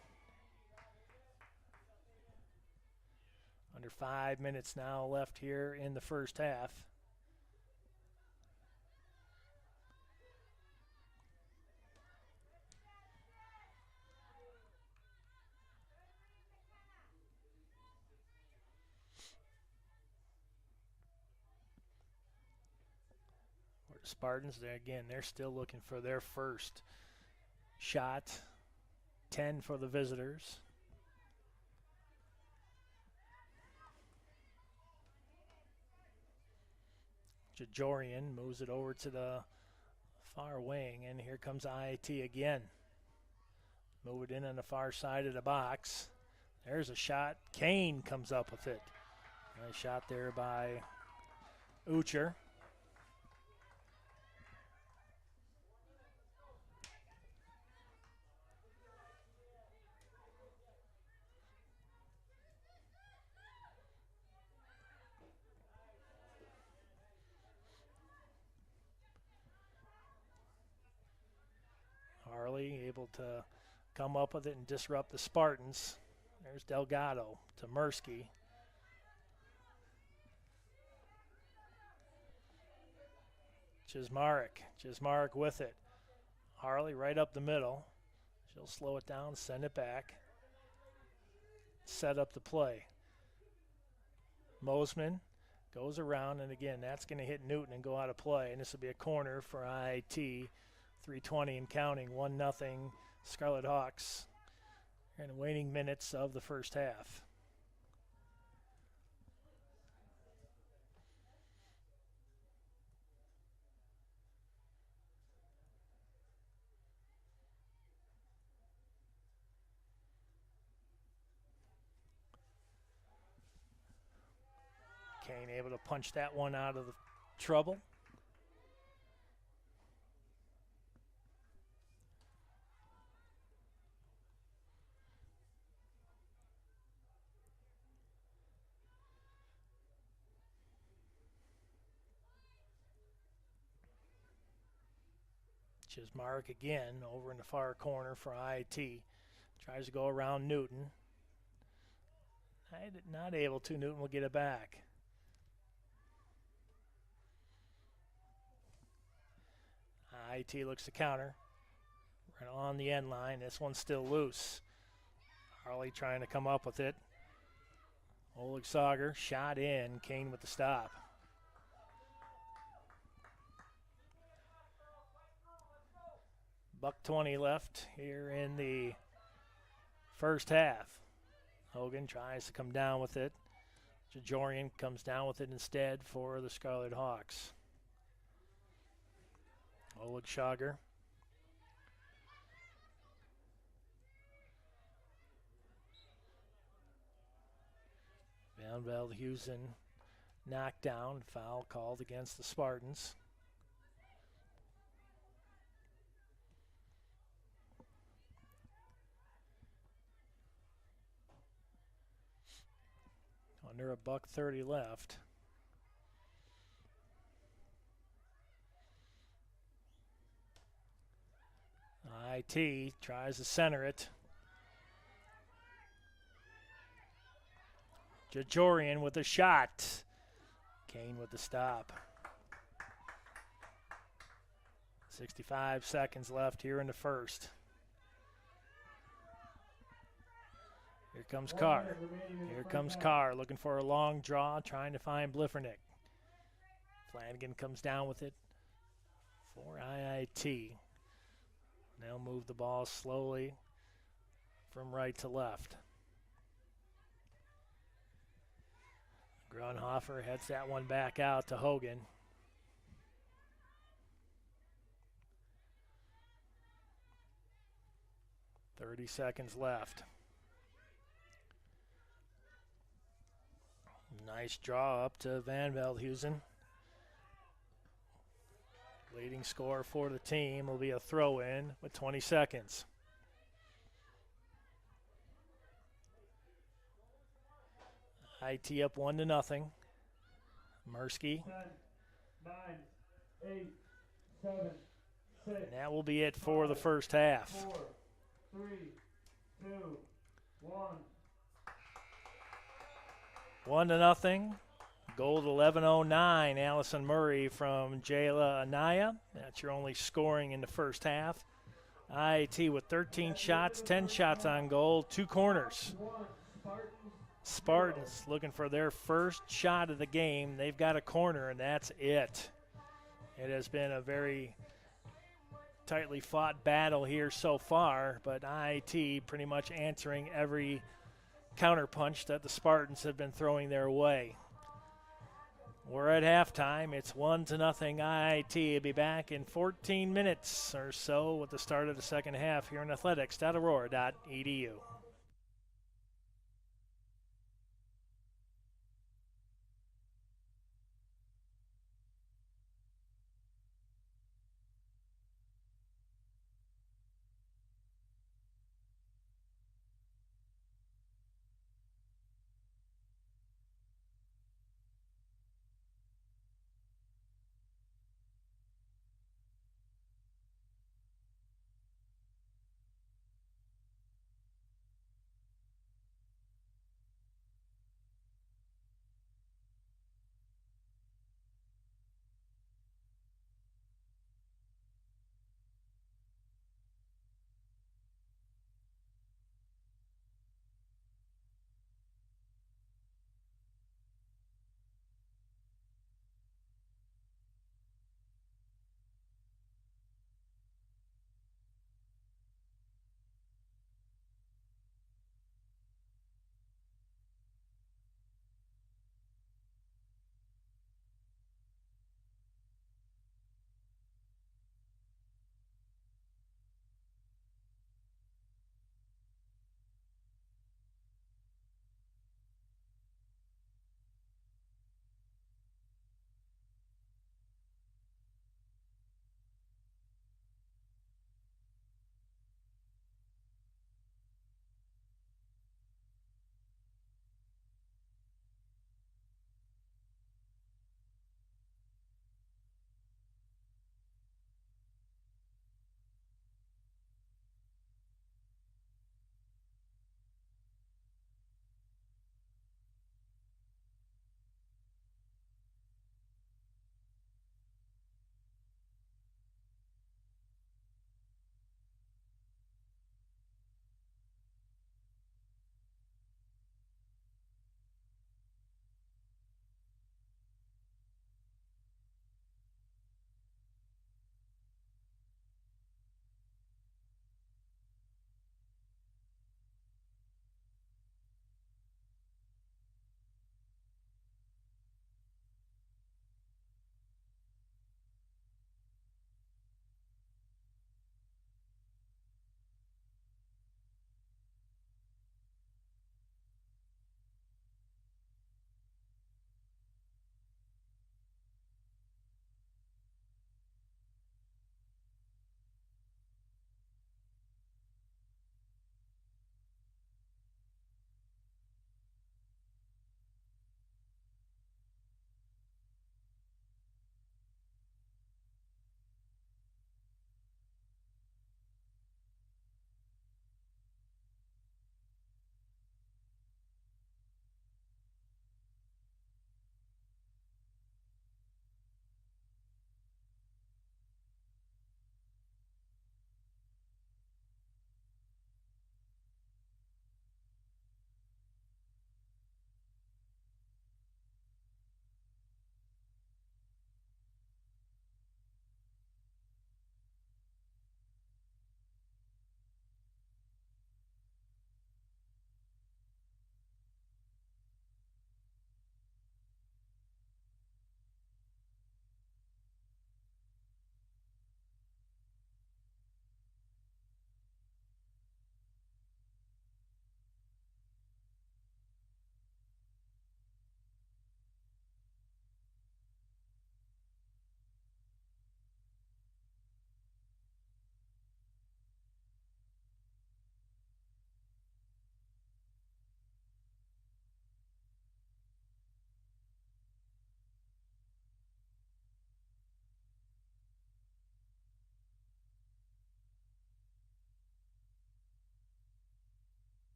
Under 5 minutes now left here in the first half. Spartans, they're still looking for their first shot. 10 for the visitors. Jajorian moves it over to the far wing, and here comes IIT again. Move it in on the far side of the box. There's a shot. Kane comes up with it. Nice shot there by Ucher. Harley able to come up with it and disrupt the Spartans. There's Delgado to Mirsky. Chismarek with it. Harley right up the middle. She'll slow it down, send it back. Set up the play. Mosman goes around, and again, that's going to hit Newton and go out of play. And this will be a corner for IIT. 3:20 and counting, 1-0 Scarlet Hawks in the waning minutes of the first half. Kane able to punch that one out of the trouble. Chismarek again over in the far corner for IIT. Tries to go around Newton. Not able to. Newton will get it back. IIT looks to counter. Right on the end line. This one's still loose. Harley trying to come up with it. Oleg Sauger shot in. Kane with the stop. $1:20 left here in the first half. Hogan tries to come down with it. Jajorian comes down with it instead for the Scarlet Hawks. Oleg Sauger. Van Velhuizen knocked down. Foul called against the Spartans. Under $1:30 left. IT tries to center it. Jajorian with a shot. Kane with the stop. 65 seconds left here in the first. Here comes Carr. Here comes Carr looking for a long draw, trying to find Bliffernick. Flanagan comes down with it for IIT. They'll move the ball slowly from right to left. Grunhofer heads that one back out to Hogan. .30 seconds left. Nice draw up to Van Velhuizen. Leading score for the team will be a throw-in with 20 seconds. IT up 1-0. Mirsky. 10, 9, 8, 7, 6. And that will be it for the first half. 4, 3, 2, 1. 1-0. Goal 11:09. Allison Murray from Jayla Anaya. That's your only scoring in the first half. IAT with 13 shots, 10 shots on goal, 2 corners. Spartans looking for their first shot of the game. They've got a corner, and that's it. It has been a very tightly fought battle here so far, but IAT pretty much answering every counterpunch that the Spartans have been throwing their way. We're at halftime. It's 1-0 IIT. Will be back in 14 minutes or so with the start of the second half here in athletics.aurora.edu.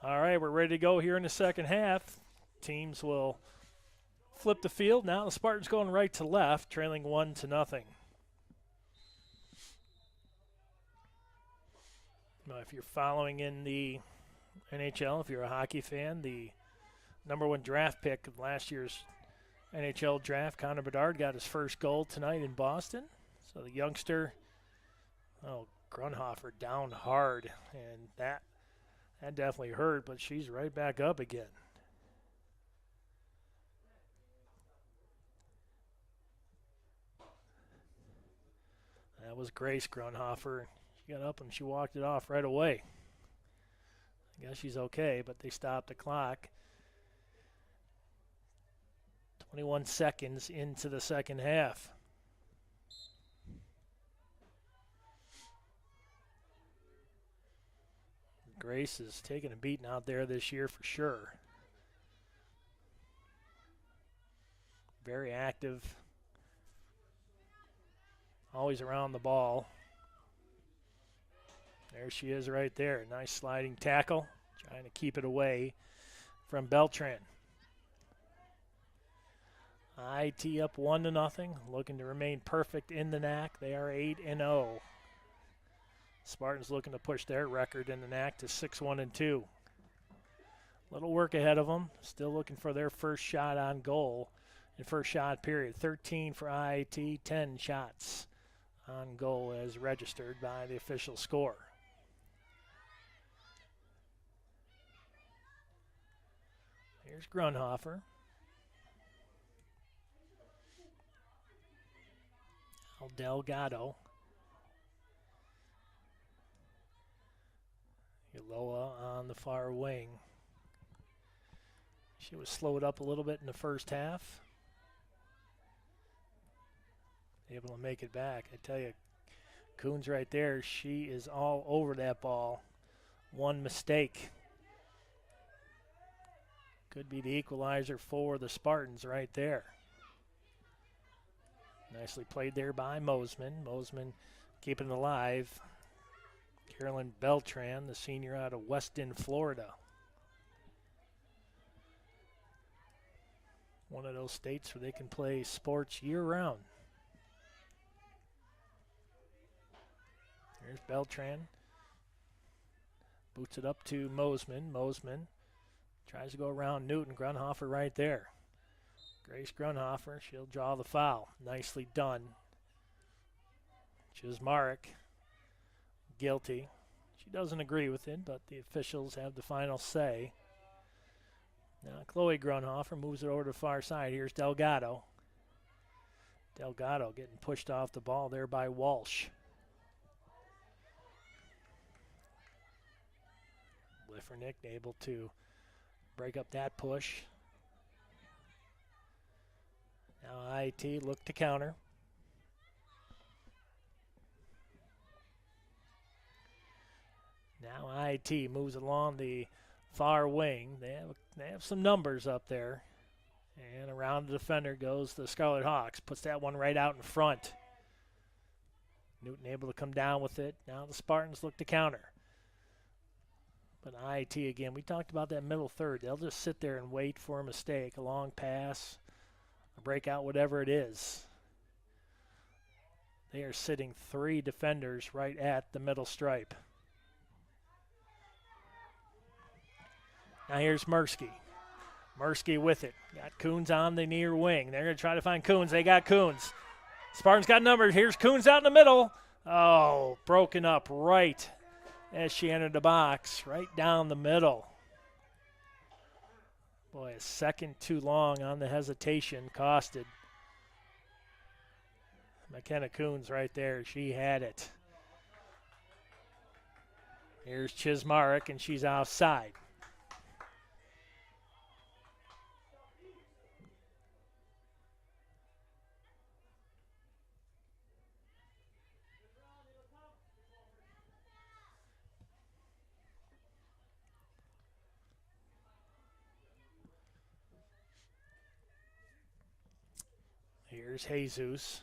All right, we're ready to go here in the second half. Teams will flip the field. Now the Spartans going right to left, trailing 1-0. Now, if you're following in the NHL, if you're a hockey fan, the number one draft pick of last year's NHL draft, Connor Bedard, got his first goal tonight in Boston. So the youngster, Grunhofer down hard, and that definitely hurt, but she's right back up again. That was Grace Grunhofer. She got up and she walked it off right away. I guess she's okay, but they stopped the clock. 21 seconds into the second half. Grace is taking a beating out there this year for sure. Very active. Always around the ball. There she is right there. Nice sliding tackle. Trying to keep it away from Beltran. IT up 1-0. Looking to remain perfect in the NAC. They are 8-0. Spartans looking to push their record in the NAC to 6-1-2. Little work ahead of them. Still looking for their first shot on goal in first shot period. 13 for IIT, 10 shots on goal as registered by the official score. Here's Grunhofer. Delgado. Uloa on the far wing. She was slowed up a little bit in the first half. Able to make it back. I tell you, Coons right there, she is all over that ball. One mistake could be the equalizer for the Spartans right there. Nicely played there by Mosman. Mosman keeping it alive. Carolyn Beltran, the senior out of Weston, Florida. One of those states where they can play sports year-round. There's Beltran. Boots it up to Mosman. Mosman tries to go around Newton. Grunhofer right there. Grace Grunhofer, she'll draw the foul. Nicely done. Chismarek, guilty. She doesn't agree with it, but the officials have the final say. Now Chloe Grunhofer moves it over to the far side. Here's Delgado. Delgado getting pushed off the ball there by Walsh. Liffernick able to break up that push. Now IT look to counter. Now IT moves along the far wing. They have some numbers up there. And around the defender goes the Scarlet Hawks. Puts that one right out in front. Newton able to come down with it. Now the Spartans look to counter. But IT again, we talked about that middle third. They'll just sit there and wait for a mistake, a long pass, a breakout, whatever it is. They are sitting 3 defenders right at the middle stripe. Now here's Mursky. Mursky with it. Got Coons on the near wing. They're going to try to find Coons. They got Coons. Spartans got numbers. Here's Coons out in the middle. Oh, broken up right as she entered the box, right down the middle. Boy, a second too long on the hesitation costed. McKenna Coons right there. She had it. Here's Chismarek, and she's offside. Here's Jesus.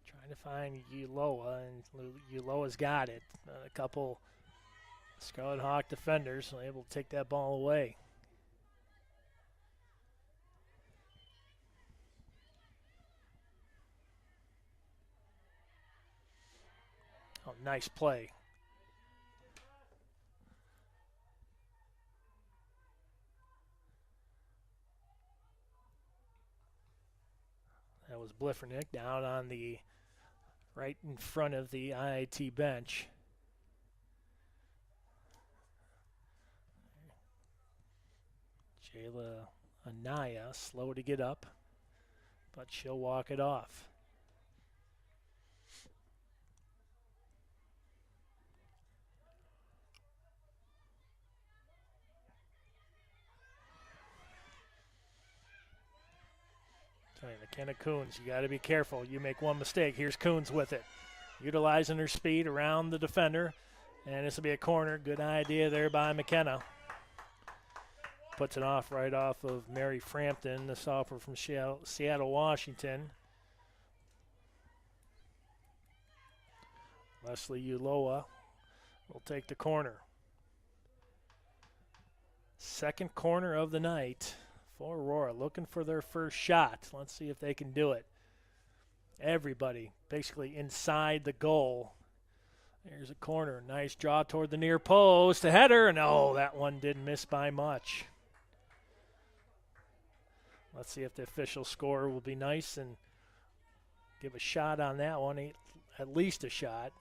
Trying to find Uloa, and Uloa's got it. A couple Scarlet Hawk defenders were able to take that ball away. Oh, nice play. That was Bliffernick down on the right in front of the IIT bench. Jayla Anaya, slow to get up, but she'll walk it off. McKenna Coons, you got to be careful. You make one mistake. Here's Coons with it. Utilizing her speed around the defender. And this will be a corner. Good idea there by McKenna. Puts it off right off of Mary Frampton, the sophomore from Seattle, Washington. Leslie Uloa will take the corner. Second corner of the night for Aurora, looking for their first shot. Let's see if they can do it. Everybody basically inside the goal. There's a corner. Nice draw toward the near post. A header, and oh, that one didn't miss by much. Let's see if the official score will be nice and give a shot on that one, at least a shot.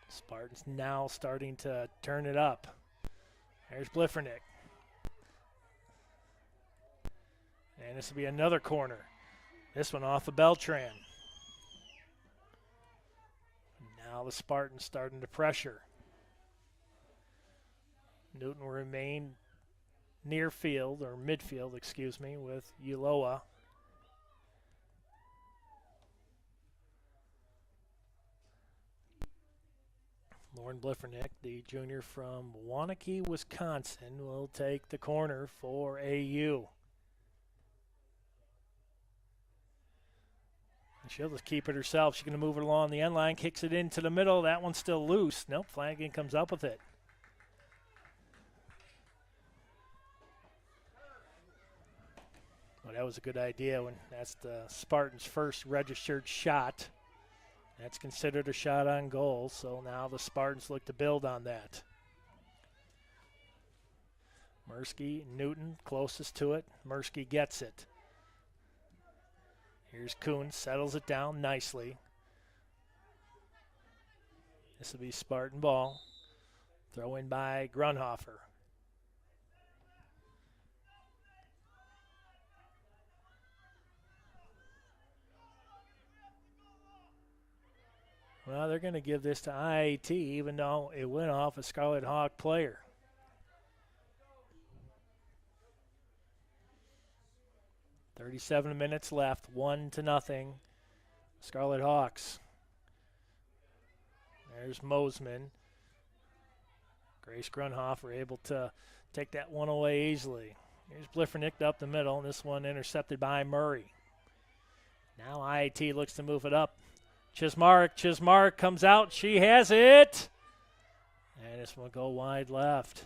Spartans now starting to turn it up. There's Bliffernick. And this will be another corner. This one off of Beltran. Now the Spartans starting to pressure. Newton will remain near field, or midfield, excuse me, with Uloa. Lauren Bliffernick, the junior from Waunakee, Wisconsin, will take the corner for AU. She'll just keep it herself. She's going to move it along the end line, kicks it into the middle. That one's still loose. Nope, Flanagan comes up with it. Well, that was a good idea when that's the Spartans' first registered shot. That's considered a shot on goal, so now the Spartans look to build on that. Mursky, Newton, closest to it. Mursky gets it. Here's Kuhn, settles it down nicely. This will be Spartan ball. Throw in by Grunhofer. Well, they're going to give this to IIT, even though it went off a Scarlet Hawk player. .37 minutes left, 1-0. Scarlet Hawks. There's Mosman. Grace Grunhofer able to take that one away easily. Here's Bliffernick up the middle, and this one intercepted by Murray. Now IIT looks to move it up. Chismark comes out. She has it. And this one will go wide left.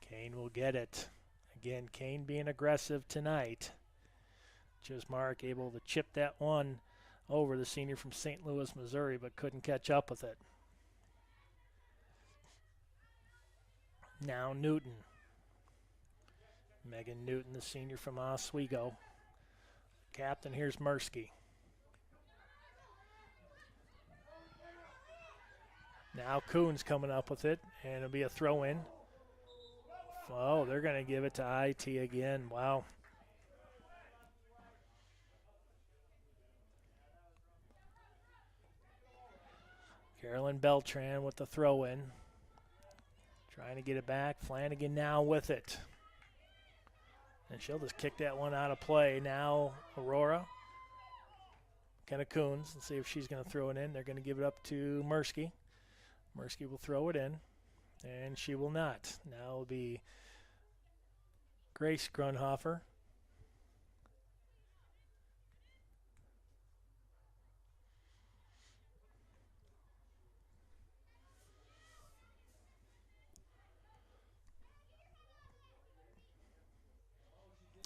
Kane will get it. Again, Kane being aggressive tonight. Chismark able to chip that one over, the senior from St. Louis, Missouri, but couldn't catch up with it. Now Newton. Megan Newton, the senior from Oswego. Captain, here's Mursky. Now Coons coming up with it, and it'll be a throw-in. Oh, they're going to give it to IT again. Wow. Carolyn Beltran with the throw-in. Trying to get it back. Flanagan now with it. And she'll just kick that one out of play. Now Aurora. Kenna Coons. Let's see if she's going to throw it in. They're going to give it up to Mursky. Mursky will throw it in. And she will not. Now will be Grace Grunhofer.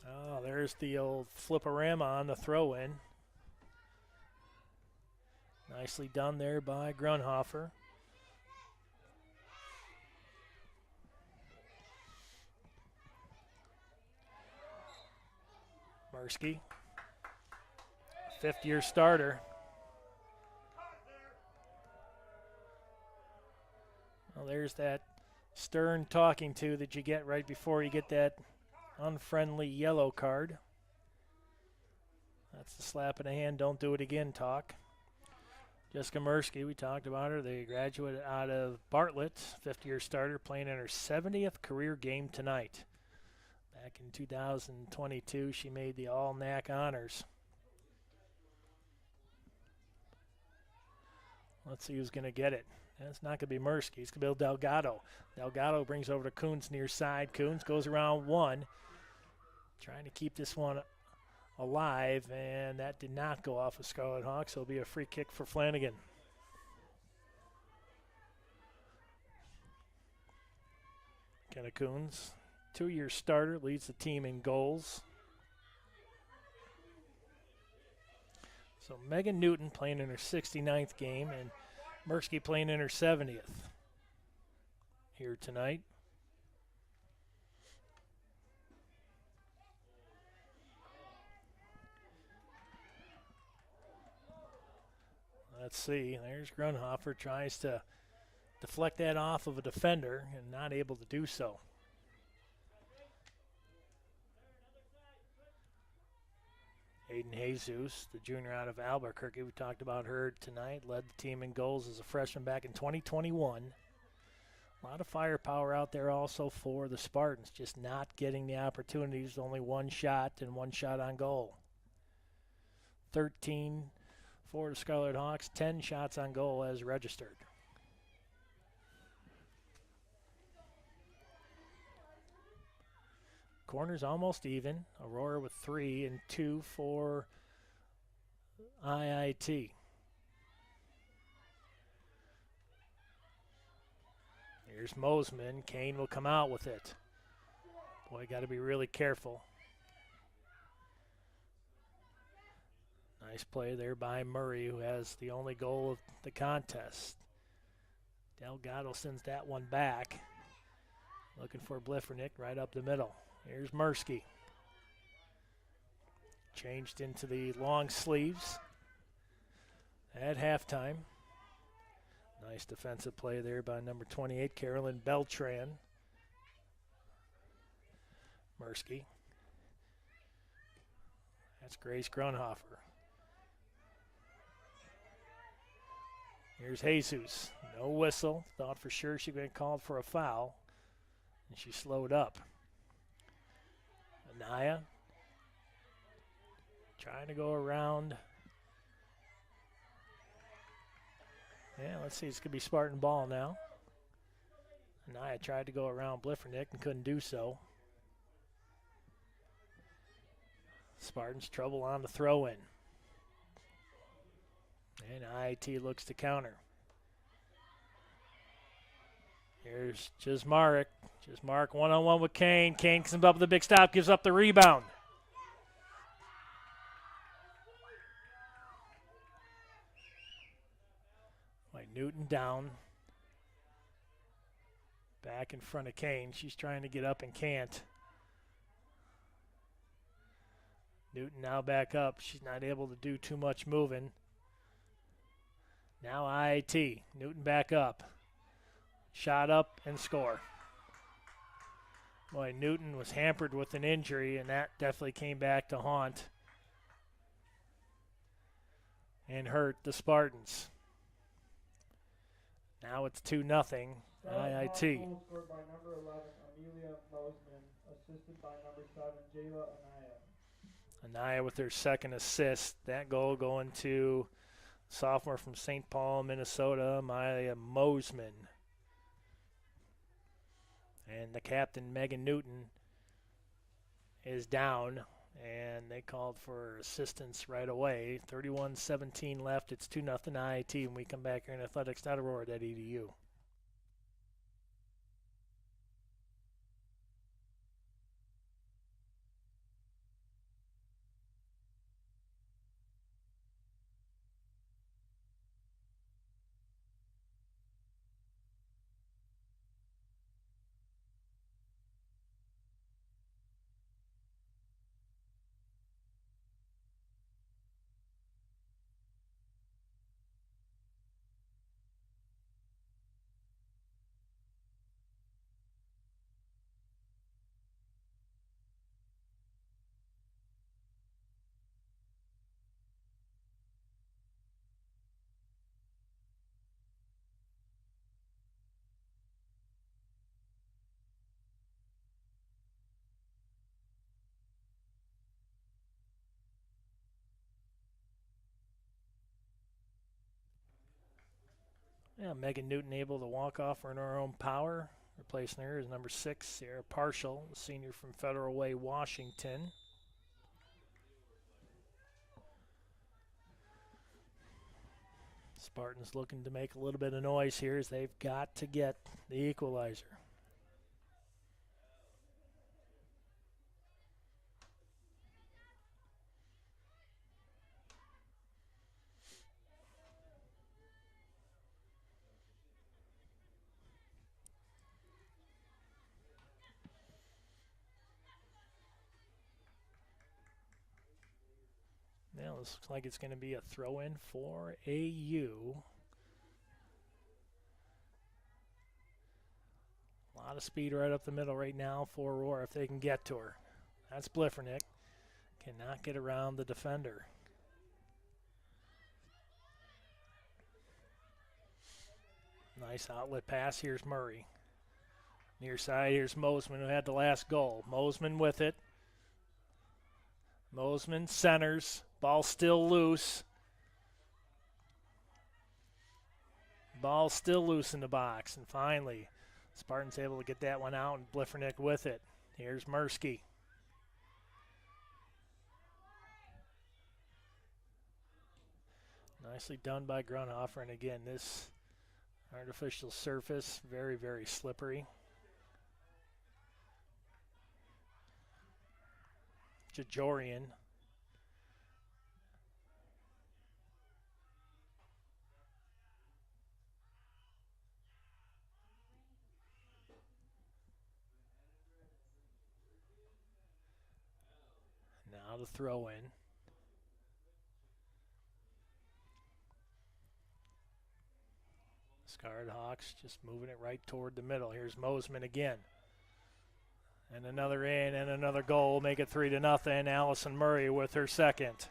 Oh, there's the old flip-a-rama on the throw-in. Nicely done there by Grunhofer. Mursky, fifth-year starter. Well, there's that stern talking to that you get right before you get that unfriendly yellow card. That's the slap in the hand, don't do it again talk. Jessica Mursky, we talked about her, the graduate out of Bartlett, fifth-year starter, playing in her 70th career game tonight. Back in 2022, she made the All-NAC honors. Let's see who's going to get it. It's not going to be Mursky. It's going to be Delgado. Delgado brings over to Coons near side. Coons goes around one, trying to keep this one alive, and that did not go off of Scarlet Hawk, so it'll be a free kick for Flanagan. Kenna Coons, two-year starter, leads the team in goals. So Megan Newton playing in her 69th game, and Mursky playing in her 70th here tonight. Let's see, there's Grunhofer, tries to deflect that off of a defender and not able to do so. Aiden Jesus, the junior out of Albuquerque, we talked about her tonight, led the team in goals as a freshman back in 2021. A lot of firepower out there also for the Spartans, just not getting the opportunities, only one shot and one shot on goal. 13 for the Scarlet Hawks, 10 shots on goal as registered. Corners almost even. Aurora with 3 and 2 for IIT. Here's Mosman. Kane will come out with it. Boy, got to be really careful. Nice play there by Murray, who has the only goal of the contest. Delgado sends that one back. Looking for Bliffernick right up the middle. Here's Mursky. Changed into the long sleeves at halftime. Nice defensive play there by number 28, Carolyn Beltran. Mursky. That's Grace Grunhofer. Here's Jesus. No whistle. Thought for sure she got called for a foul, and she slowed up. Anaya trying to go around. Yeah, let's see. It's going to be Spartan ball now. Anaya tried to go around Bliffernick and couldn't do so. Spartans trouble on the throw-in. And IIT looks to counter. Here's Jismarek. Jismarek one-on-one with Kane. Kane comes up with a big stop, gives up the rebound. Like Newton down. Back in front of Kane. She's trying to get up and can't. Newton now back up. She's not able to do too much moving. Now IIT. Newton back up. Shot up and score. Boy, Newton was hampered with an injury, and that definitely came back to haunt and hurt the Spartans. Now it's 2-0 IIT. Goal scored by number 11, Amelia Mosman, assisted by number 7, Jayla Anaya. Anaya with her second assist. That goal going to sophomore from St. Paul, Minnesota, Maya Mosman. And the captain, Megan Newton, is down, and they called for assistance right away. 31-17 left. It's 2-0 IIT when we come back here in athletics.aurora.edu. Yeah, Megan Newton able to walk off in her own power. Replacing her is number 6, Sarah Partial, senior from Federal Way, Washington. Spartans looking to make a little bit of noise here as they've got to get the equalizer. Now this looks like it's going to be a throw-in for AU. A lot of speed right up the middle right now for Aurora if they can get to her. That's Bliffernick. Cannot get around the defender. Nice outlet pass. Here's Murray. Near side, here's Mosman, who had the last goal. Mosman with it. Mosman centers. Ball still loose. Ball still loose in the box. And finally, Spartans able to get that one out, and Bliffernick with it. Here's Mursky. Nicely done by Grunhofer. And again, this artificial surface, very, very slippery. Jajorian. Now the throw in. Scarred Hawks just moving it right toward the middle. Here's Mosman again. And another in and another goal. Make it 3-0. Allison Murray with her second.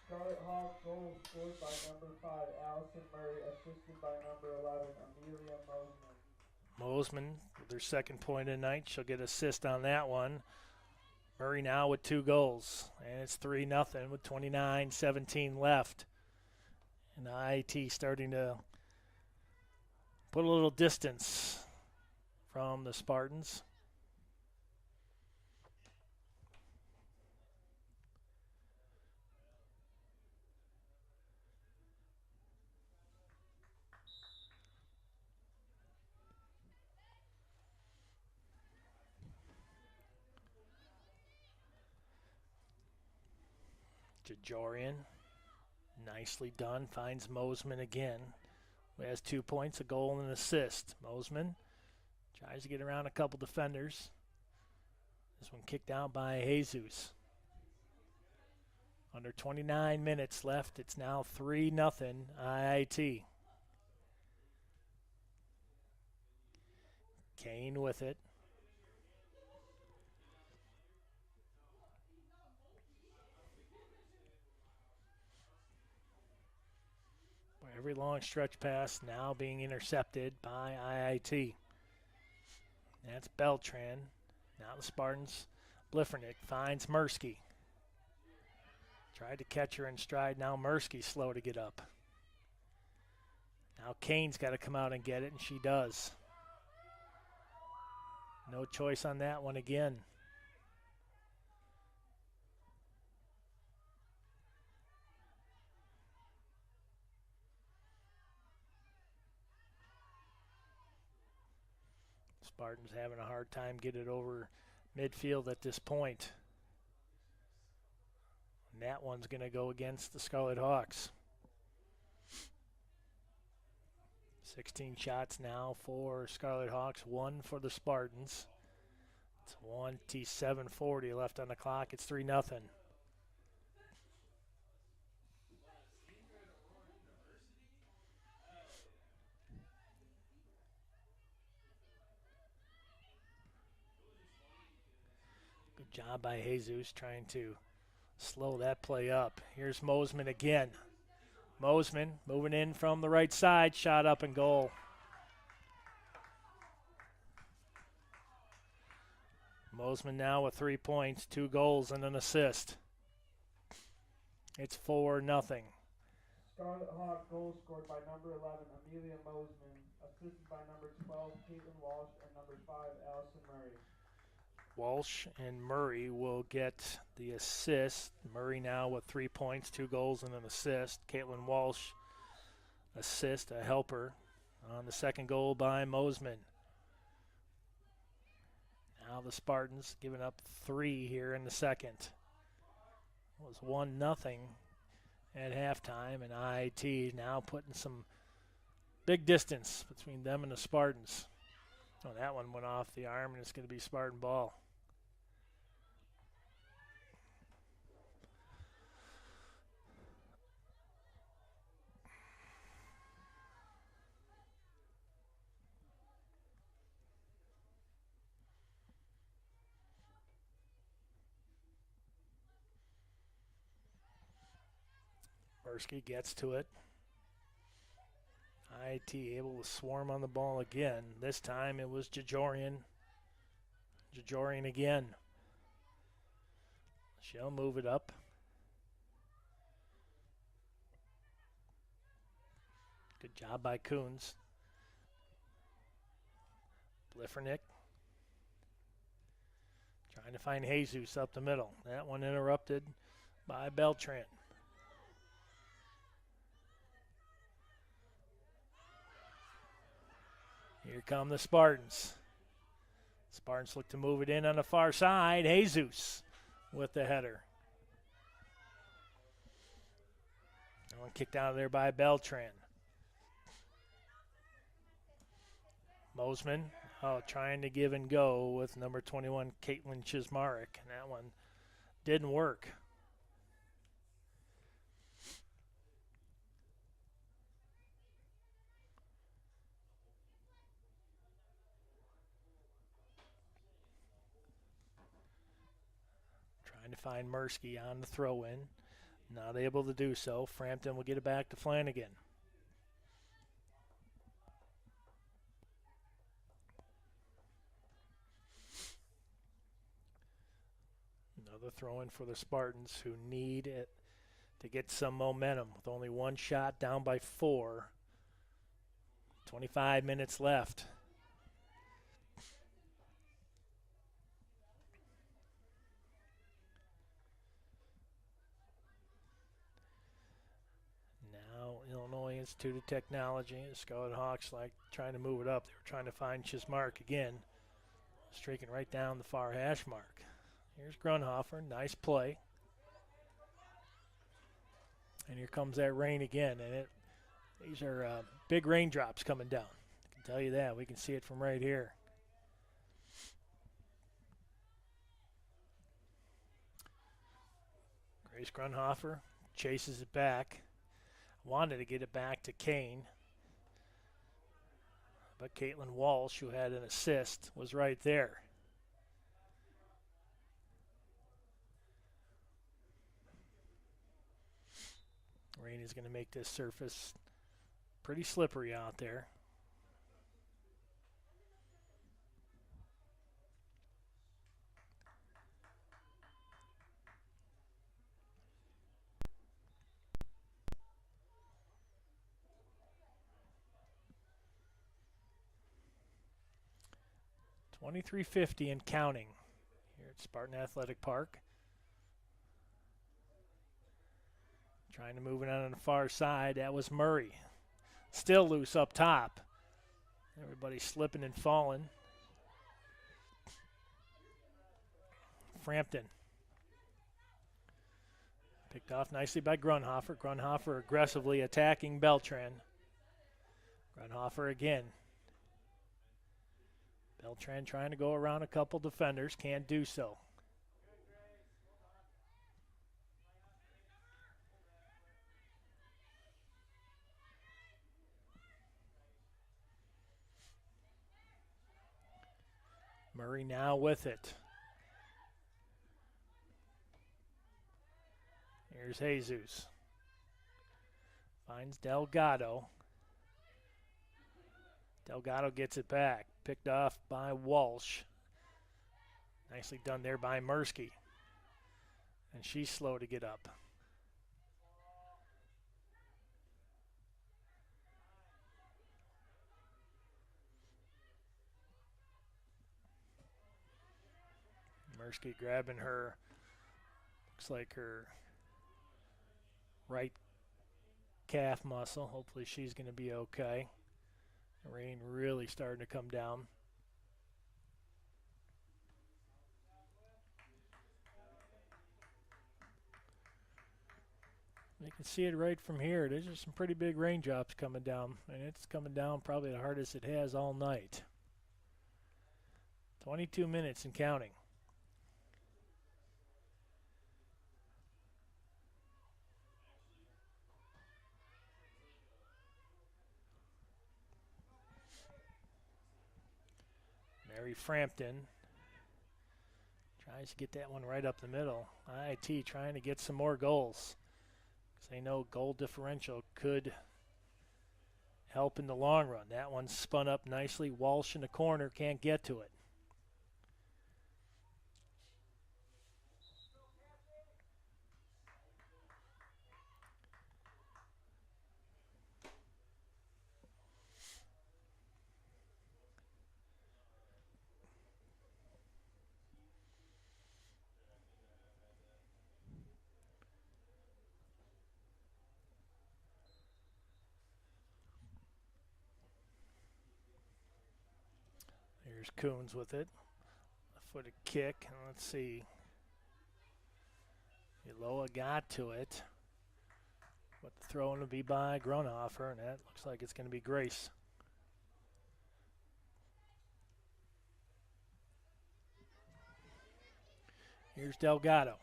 Scarlet Hawk goal scored by number 5, Allison Murray, assisted by number 11, Amelia Mosman. Mosman with her second point of the night. She'll get assist on that one. Murray now with 2 goals. And it's 3-0 with 29-17 left. And the IIT starting to put a little distance from the Spartans. Jajorian, nicely done, finds Mosman again. Who has 2 points, a goal and an assist. Mosman tries to get around a couple defenders. This one kicked out by Jesus. Under 29 minutes left. It's now 3-0 IIT. Kane with it. Every long stretch pass now being intercepted by IIT. That's Beltran. Now the Spartans. Bliffernick finds Mursky. Tried to catch her in stride. Now Mursky slow to get up. Now Kane's got to come out and get it, and she does. No choice on that one again. Spartans having a hard time getting it over midfield at this point. And that one's going to go against the Scarlet Hawks. 16 shots now for Scarlet Hawks, 1 for the Spartans. It's 27:40 left on the clock. It's 3-0. Good job by Jesus trying to slow that play up. Here's Mosman again. Mosman moving in from the right side, shot up and goal. Mosman now with 3 points, 2 goals and an assist. It's 4-0. Scarlet Hawk goal scored by number 11, Amelia Mosman, assisted by number 12, Caitlin Walsh, and number 5, Allison Murray. Walsh and Murray will get the assist. Murray now with 3 points, 2 goals and an assist. Caitlin Walsh, assist, a helper on the second goal by Mosman. Now the Spartans giving up 3 here in the second. It was 1-0 at halftime, and IIT now putting some big distance between them and the Spartans. Oh, that one went off the arm, and it's going to be Spartan ball. Bursky gets to it. IT able to swarm on the ball again. This time it was Jajorian. Jajorian again. She'll move it up. Good job by Coons. Bliffernick trying to find Jesus up the middle. That one interrupted by Beltran. Here come the Spartans. Spartans look to move it in on the far side. Jesus with the header. That one kicked out of there by Beltran. Mosman, trying to give and go with number 21, Caitlin Chismarek, and that one didn't work. Trying to find Mursky on the throw-in. Not able to do so. Frampton will get it back to Flanagan. Another throw-in for the Spartans, who need it to get some momentum with only 1 shot, down by 4. 25 minutes left. Now Illinois Institute of Technology, the Scarlet Hawks like trying to move it up. They were trying to find Chismark again, streaking right down the far hash mark. Here's Grunhofer, nice play. And here comes that rain again, and these are big raindrops coming down. I can tell you that. We can see it from right here. Grace Grunhofer chases it back. Wanted to get it back to Kane. But Caitlin Walsh, who had an assist, was right there. Rain is going to make this surface pretty slippery out there. 23:50 and counting here at Spartan Athletic Park. Trying to move it on the far side. That was Murray. Still loose up top. Everybody slipping and falling. Frampton. Picked off nicely by Grunhofer. Grunhofer aggressively attacking Beltran. Grunhofer again. Beltran trying to go around a couple defenders. Can't do so. Murray now with it. Here's Jesus. Finds Delgado. Delgado gets it back. Picked off by Walsh. Nicely done there by Mirsky. And she's slow to get up. Mirsky grabbing her, looks like her right calf muscle. Hopefully she's going to be okay. The rain really starting to come down. You can see it right from here. There's just some pretty big raindrops coming down, and it's coming down probably the hardest it has all night. 22 minutes and counting. Mary Frampton tries to get that one right up the middle. IIT trying to get some more goals, because they know goal differential could help in the long run. That one's spun up nicely. Walsh in the corner can't get to it. Here's Coons with it. Left-footed kick. And let's see. Iloa got to it. But the throw in will be by Grunhofer, and that looks like it's going to be Grace. Here's Delgado.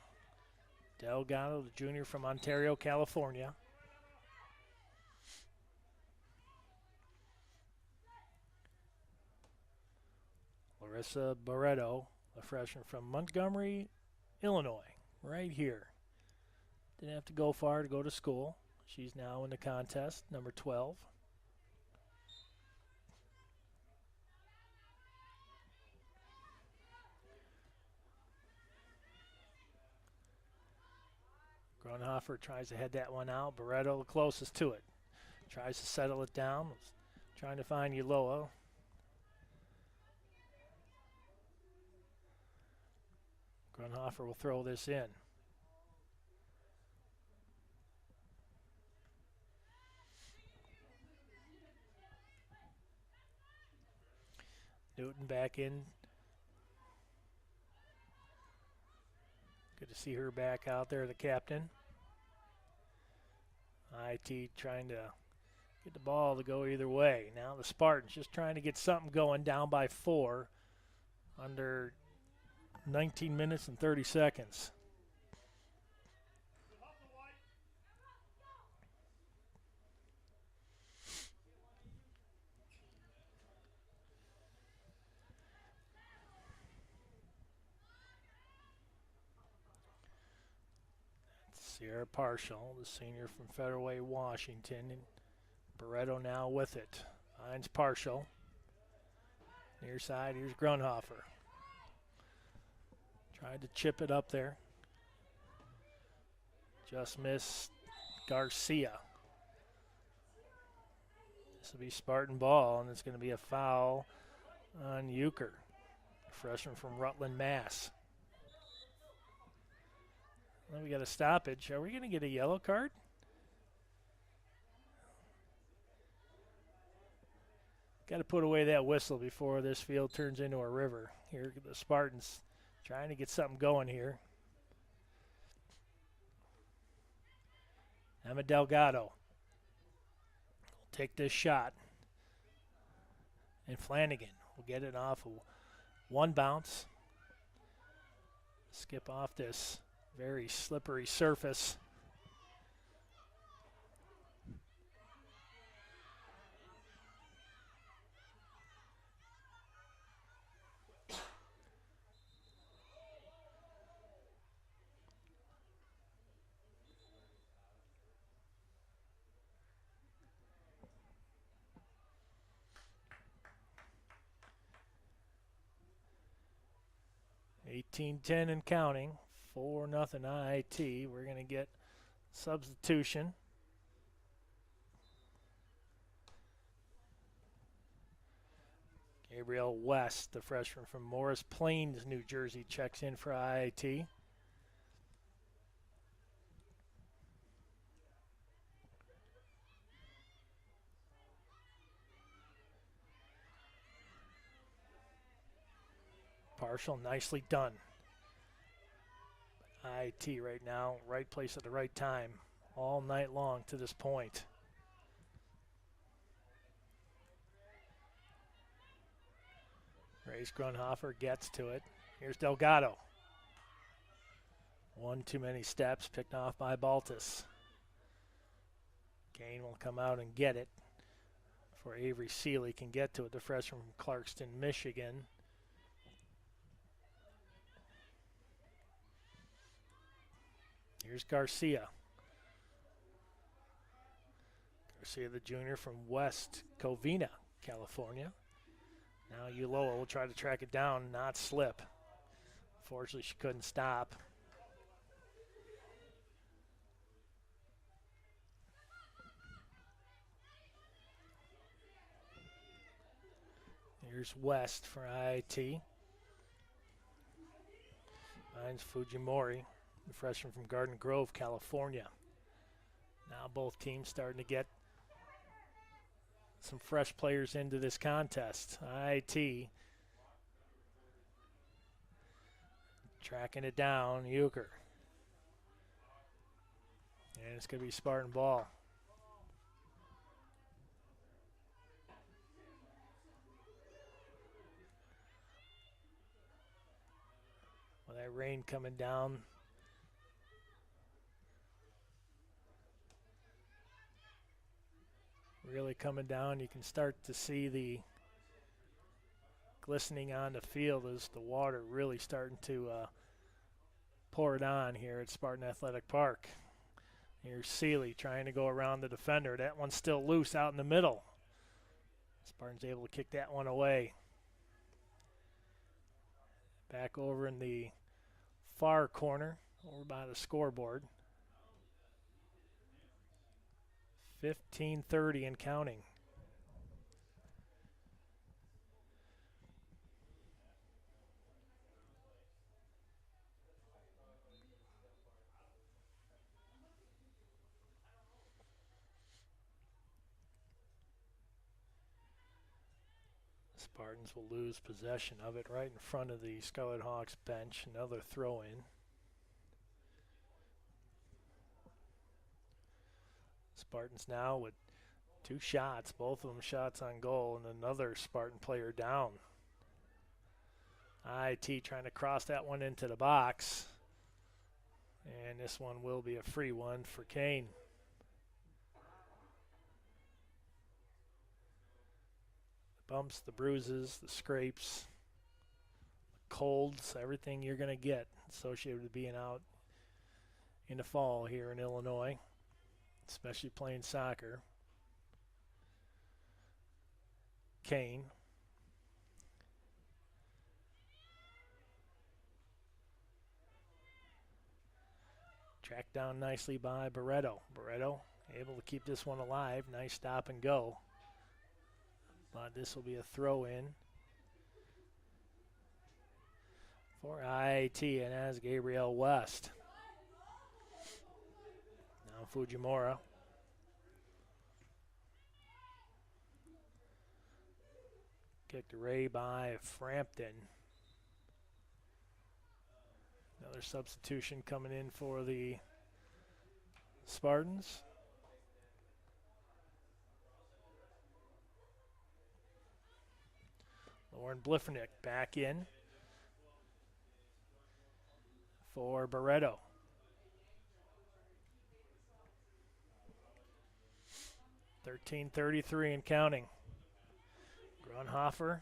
Delgado, the junior from Ontario, California. Larissa Barreto, a freshman from Montgomery, Illinois, right here. Didn't have to go far to go to school. She's now in the contest, number 12. Grunhofer tries to head that one out. Barreto the closest to it. Tries to settle it down. Trying to find Uloa. Grunhofer will throw this in. Newton back in. Good to see her back out there, the captain. IT trying to get the ball to go either way. Now the Spartans just trying to get something going, down by 4 under 19 minutes and 30 seconds. Sierra Partial, the senior from Federal Way, Washington. And Barreto now with it. Finds Partial. Near side, here's Grunhofer. Tried to chip it up there. Just missed Garcia. This will be Spartan ball, and it's going to be a foul on Euchre. freshman from Rutland, Mass. Well, we got a stoppage. Are we going to get a yellow card? Got to put away that whistle before this field turns into a river. Here, the Spartans trying to get something going here. Emma Delgado will take this shot. And Flanagan will get it off of one bounce. Skip off this very slippery surface. $18-10 and counting. 4-0 IIT. We're going to get substitution. Gabrielle West, the freshman from Morris Plains, New Jersey, checks in for IIT. Partial, nicely done. IIT right now, right place at the right time, all night long to this point. Grace Grunhofer gets to it. Here's Delgado. One too many steps, picked off by Baltus. Kane will come out and get it before Avery Seeley can get to it, the freshman from Clarkston, Michigan. Here's Garcia. Garcia, the junior from West Covina, California. Now Uloa will try to track it down, not slip. Unfortunately, she couldn't stop. Here's West for IIT. Finds Fujimori, the freshman from Garden Grove, California. Now both teams starting to get some fresh players into this contest. IIT tracking it down, Euchre. And it's going to be Spartan ball. Well, that rain coming down. Really coming down. You can start to see the glistening on the field as the water really starting to pour it on here at Spartan Athletic Park. Here's Seeley trying to go around the defender. That one's still loose out in the middle. Spartan's able to kick that one away. Back over in the far corner, over by the scoreboard. 15:30 and counting. Spartans will lose possession of it right in front of the Scarlet Hawks bench. Another throw in. Spartans now with two shots, both of them shots on goal, and another Spartan player down. IIT trying to cross that one into the box. And this one will be a free one for Kane. The bumps, the bruises, the scrapes, the colds, everything you're going to get associated with being out in the fall here in Illinois, especially playing soccer. Kane. Tracked down nicely by Barreto. Barreto able to keep this one alive. Nice stop and go. But this will be a throw in. for IIT, and as Gabrielle West. Now Fujimura. Kicked away by Frampton. Another substitution coming in for the Spartans. Lauren Bliffernick back in for Barreto. .13:33 and counting. Grunhofer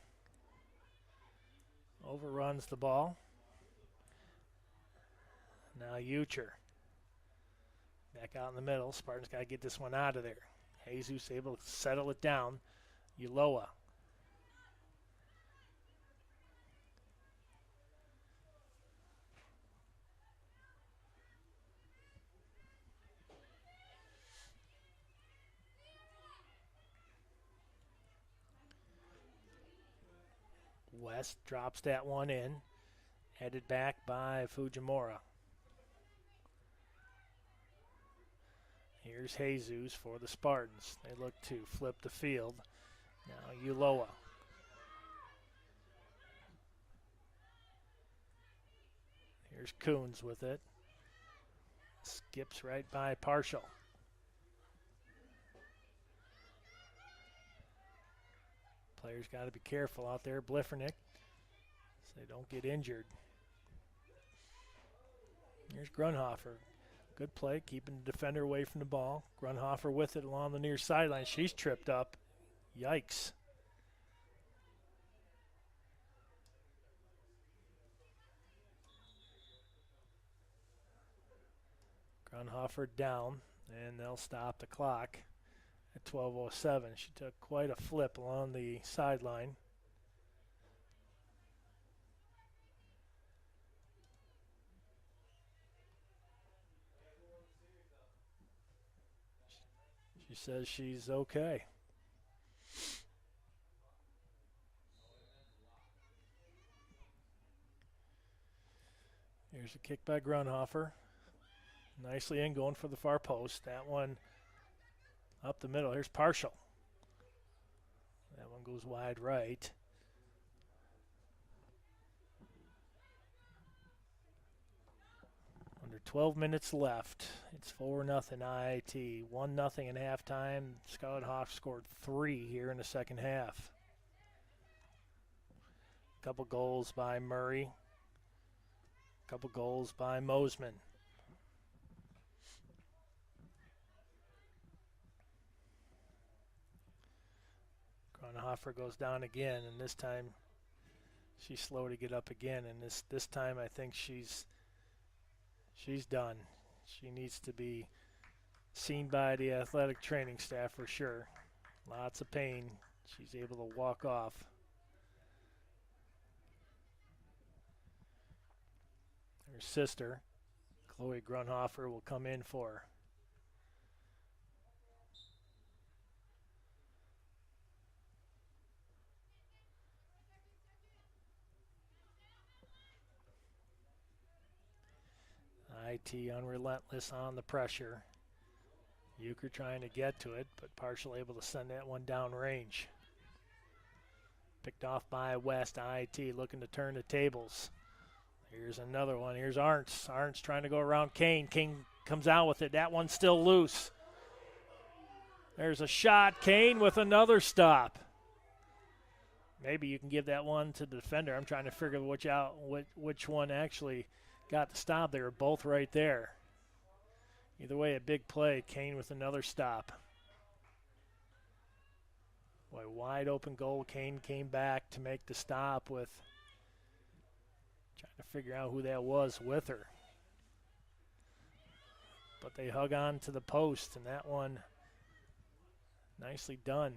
overruns the ball. Now Ucher back out in the middle. Spartans got to get this one out of there. Jesus able to settle it down. Uloa. West drops that one in. Headed back by Fujimura. Here's Jesus for the Spartans. They look to flip the field. Now Uloa. Here's Coons with it. Skips right by Partial. Players got to be careful out there. Bliffernick, so they don't get injured. Here's Grunhofer. Good play, keeping the defender away from the ball. Grunhofer with it along the near sideline. She's tripped up. Yikes. Grunhofer down, and they'll stop the clock at 12:07. She took quite a flip along the sideline. She says she's okay. Here's a kick by Grunhofer. Nicely in, going for the far post. That one up the middle. Here's Partial. That one goes wide right. Under 12 minutes left. It's 4-0 IIT. 1-0 in halftime. Scarlet Hawks scored 3 here in the second half. Couple goals by Murray. Couple goals by Mosman. Grunhofer goes down again, and this time she's slow to get up again. And this time I think she's done. She needs to be seen by the athletic training staff for sure. Lots of pain. She's able to walk off. Her sister, Chloe Grunhofer, will come in for her. IT unrelentless on the pressure. Euchre trying to get to it, but Partial able to send that one down range. Picked off by West. IT looking to turn the tables. Here's another one. Here's Arntz. Arntz trying to go around Kane. Kane comes out with it. That one's still loose. There's a shot. Kane with another stop. Maybe you can give that one to the defender. I'm trying to figure which one actually got the stop. They were both right there. Either way, a big play. Kane with another stop. Boy, wide open goal. Kane came back to make the stop with trying to figure out who that was with her. But they hug on to the post, and that one nicely done,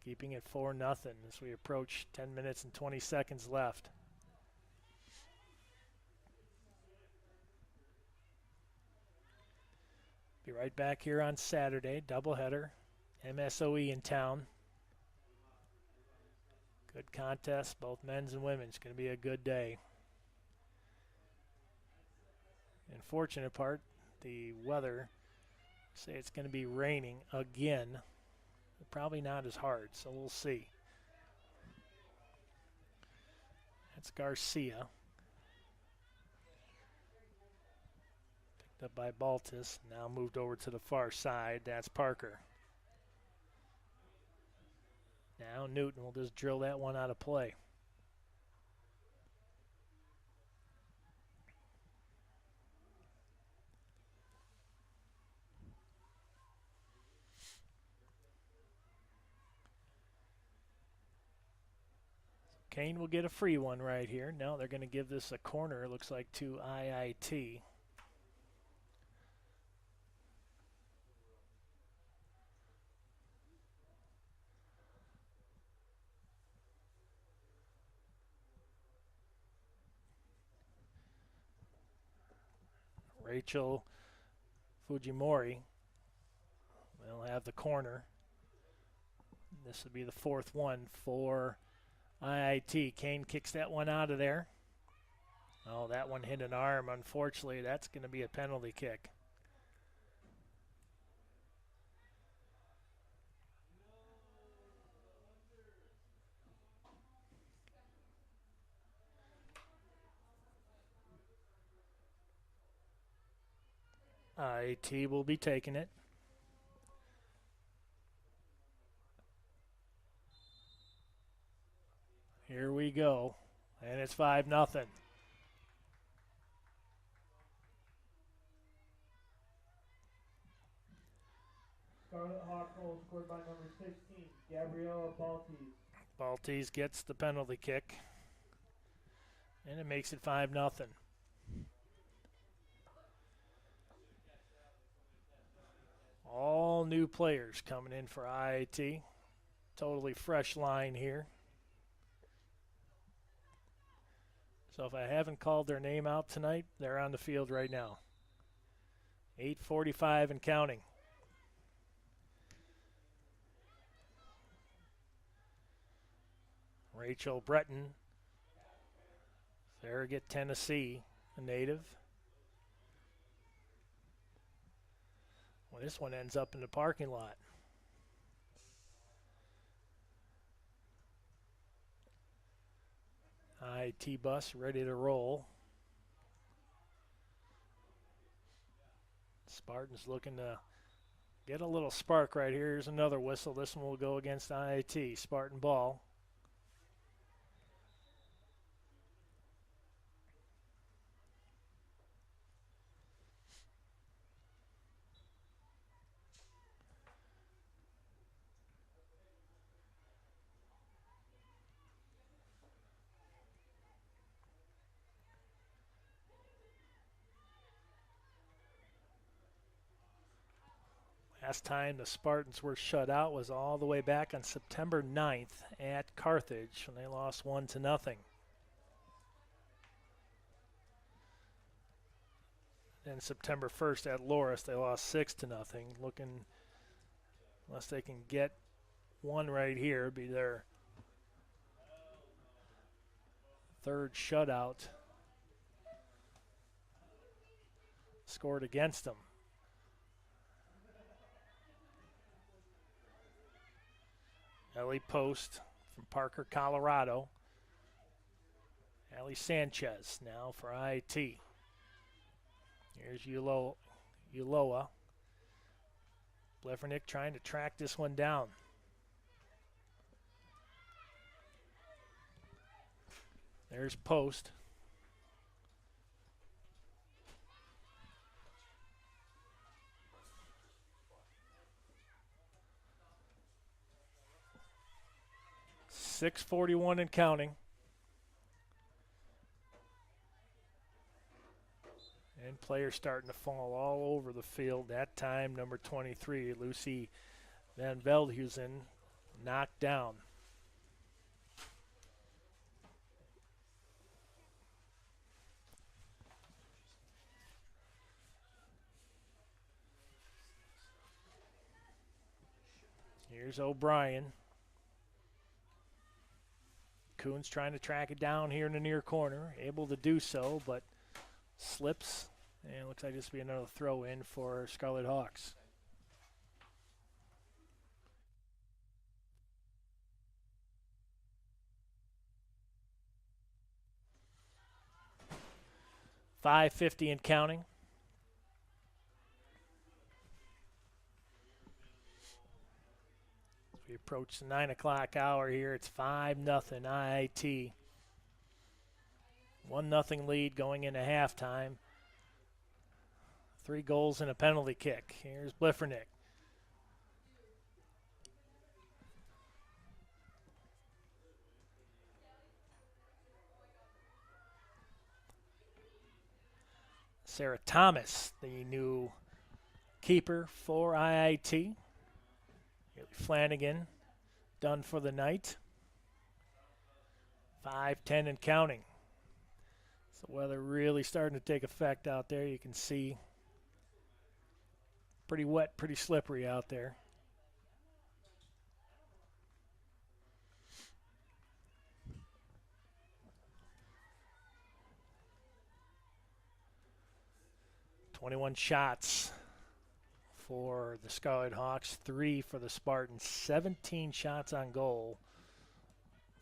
keeping it 4-0 as we approach 10 minutes and 20 seconds left. Be right back here on Saturday, doubleheader, MSOE in town. Good contest, both men's and women's. Going to be a good day. Unfortunate part, the weather say it's going to be raining again. Probably not as hard, so we'll see. That's Garcia. Picked up by Baltus. Now moved over to the far side. That's Parker. Now Newton will just drill that one out of play. Kane will get a free one right here. No, they're going to give this a corner, looks like, to IIT. Rachel Fujimori will have the corner. This will be the fourth one for IIT. Kane kicks that one out of there. Oh, that one hit an arm. Unfortunately, that's going to be a penalty kick. IIT will be taking it. Here we go. And it's 5-0. Scarlet Hawk goal scored by number 16, Gabriella Baltes. Baltes gets the penalty kick. And it makes it 5-0. All new players coming in for IIT. Totally fresh line here. So if I haven't called their name out tonight, they're on the field right now. 8:45 and counting. Rachel Breton, Farragut, Tennessee, a native. Well, this one ends up in the parking lot. IT bus ready to roll. Spartans looking to get a little spark right here. Here's another whistle. This one will go against IIT. Spartan ball. Last time the Spartans were shut out was all the way back on September 9th at Carthage when they lost 1-0. And September 1st at Loris they lost 6-0. Looking, unless they can get one right here, it'd be their third shutout scored against them. Ellie Post from Parker, Colorado. Ellie Sanchez now for IT. Here's Uloa. Blefernick trying to track this one down. There's Post. .641 and counting. And players starting to fall all over the field. That time, number 23, Lucy Van Veldhuizen, knocked down. Here's O'Brien. Coons trying to track it down here in the near corner. Able to do so, but slips And it looks like this will be another throw in for Scarlet Hawks. .550 and counting. As we approach the 9 o'clock hour here, it's 5-0 IIT. 1-0 lead going into halftime. 3 goals and a penalty kick. Here's Bliffernick. Sarah Thomas, the new keeper for IIT. Flanagan done for the night. 5-10 and counting. So weather really starting to take effect out there. You can see pretty wet, pretty slippery out there. .21 shots for the Scarlet Hawks, 3 for the Spartans, 17 shots on goal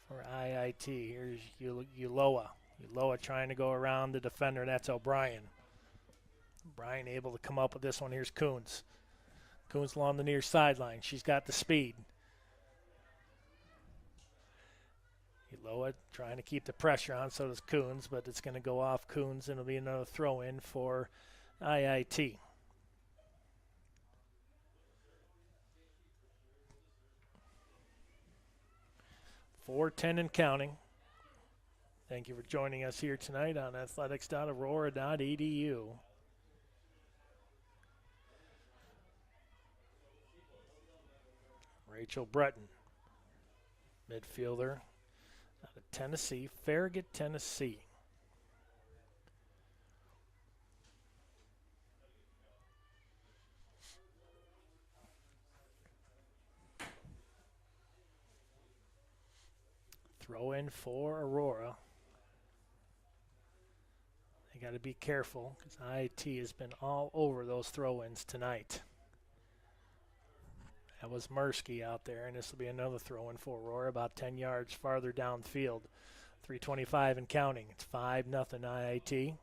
for IIT. Here's Uloa. Uloa trying to go around the defender. That's O'Brien. O'Brien able to come up with this one. Here's Coons. Coons along the near sideline. She's got the speed. Uloa trying to keep the pressure on, so does Coons, but it's going to go off Coons, and it'll be another throw-in for IIT. .410 and counting. Thank you for joining us here tonight on athletics.aurora.edu. Rachel Breton, midfielder out of Tennessee, Farragut, Tennessee. Throw in for Aurora. They got to be careful because IIT has been all over those throw-ins tonight. That was Mursky out there, and this will be another throw-in for Aurora about 10 yards farther downfield. 3:25 and counting. It's 5-0 IIT.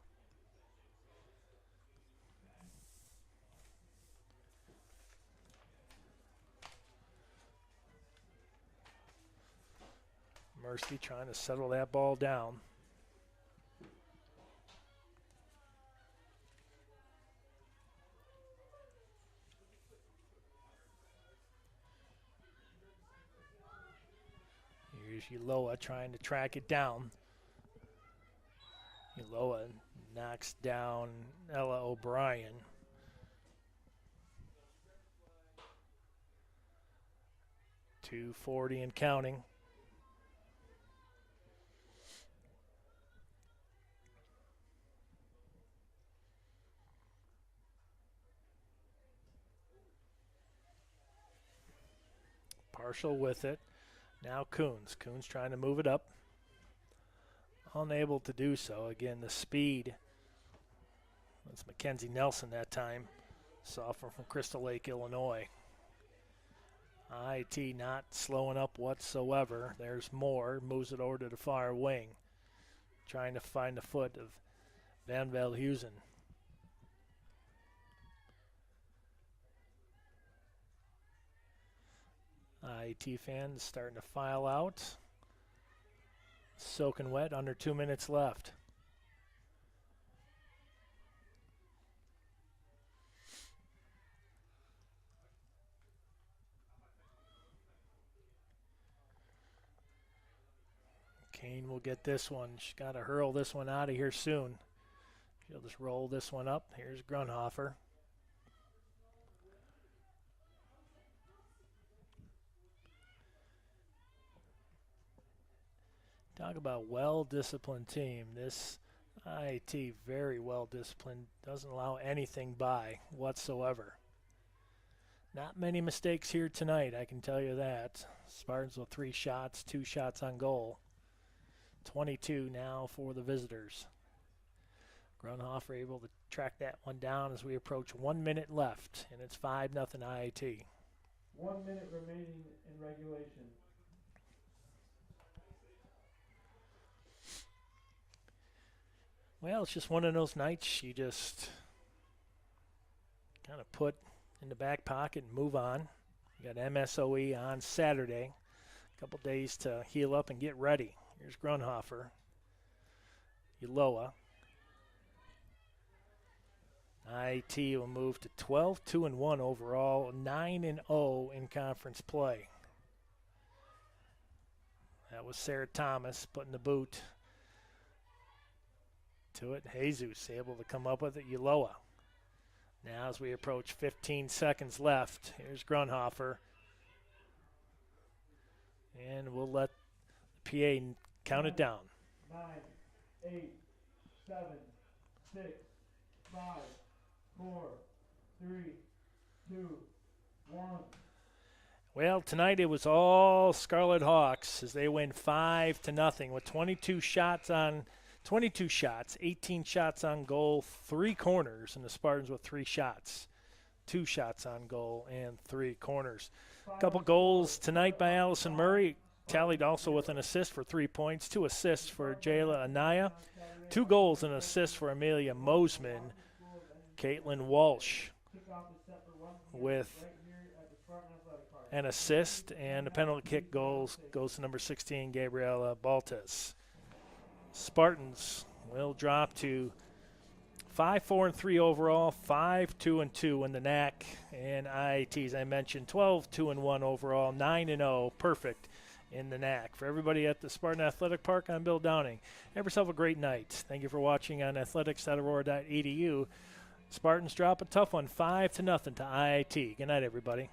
Mursky trying to settle that ball down. Here's Uloa trying to track it down. Uloa knocks down Ella O'Brien. .240 and counting. Partial with it. Now Coons. Coons trying to move it up. Unable to do so. Again, the speed. That's Mackenzie Nelson that time. Sophomore from Crystal Lake, Illinois. IIT not slowing up whatsoever. There's Moore. Moves it over to the far wing. Trying to find the foot of Van Velhuizen. IIT fans starting to file out. Soaking wet, under 2 minutes left. Kane will get this one. She's got to hurl this one out of here soon. She'll just roll this one up. Here's Grunhofer. Talk about well-disciplined team. This IIT very well-disciplined. Doesn't allow anything by whatsoever. Not many mistakes here tonight, I can tell you that. Spartans with 3 shots, 2 shots on goal. 22 now for the visitors. Grunhofer able to track that one down as we approach 1 minute left, and it's 5-0 IIT. 1 minute remaining in regulation. Well, it's just one of those nights you just kind of put in the back pocket and move on. You got MSOE on Saturday. A couple days to heal up and get ready. Here's Grunhofer. Uloa. IIT will move to 12-2-1 overall, 9-0 in conference play. That was Sarah Thomas putting the boot to it. Jesus able to come up with it. Uloa. Now as we approach 15 seconds left, here's Grunhofer. And we'll let the PA count it down. 9, 8, 7, 6, 5, 4, 3, 2, 1. Well, tonight it was all Scarlet Hawks as they win 5-0 with 22 shots, 18 shots on goal, 3 corners, and the Spartans with 3 shots. 2 shots on goal and 3 corners. A couple goals tonight by Allison Murray, tallied also with an assist for 3 points, 2 assists for Jayla Anaya, 2 goals and assists for Amelia Mosman. Caitlin Walsh with an assist, and the penalty kick goes to number 16, Gabriela Baltes. Spartans will drop to 5-4-3 overall, 5-2-2 in the NAC, and IIT, as I mentioned, 12-2-1 overall, 9-0, perfect in the NAC. For everybody at the Spartan Athletic Park, I'm Bill Downing. Have yourself a great night. Thank you for watching on athletics.aurora.edu. Spartans drop a tough one, 5-0 to IIT. Good night, everybody.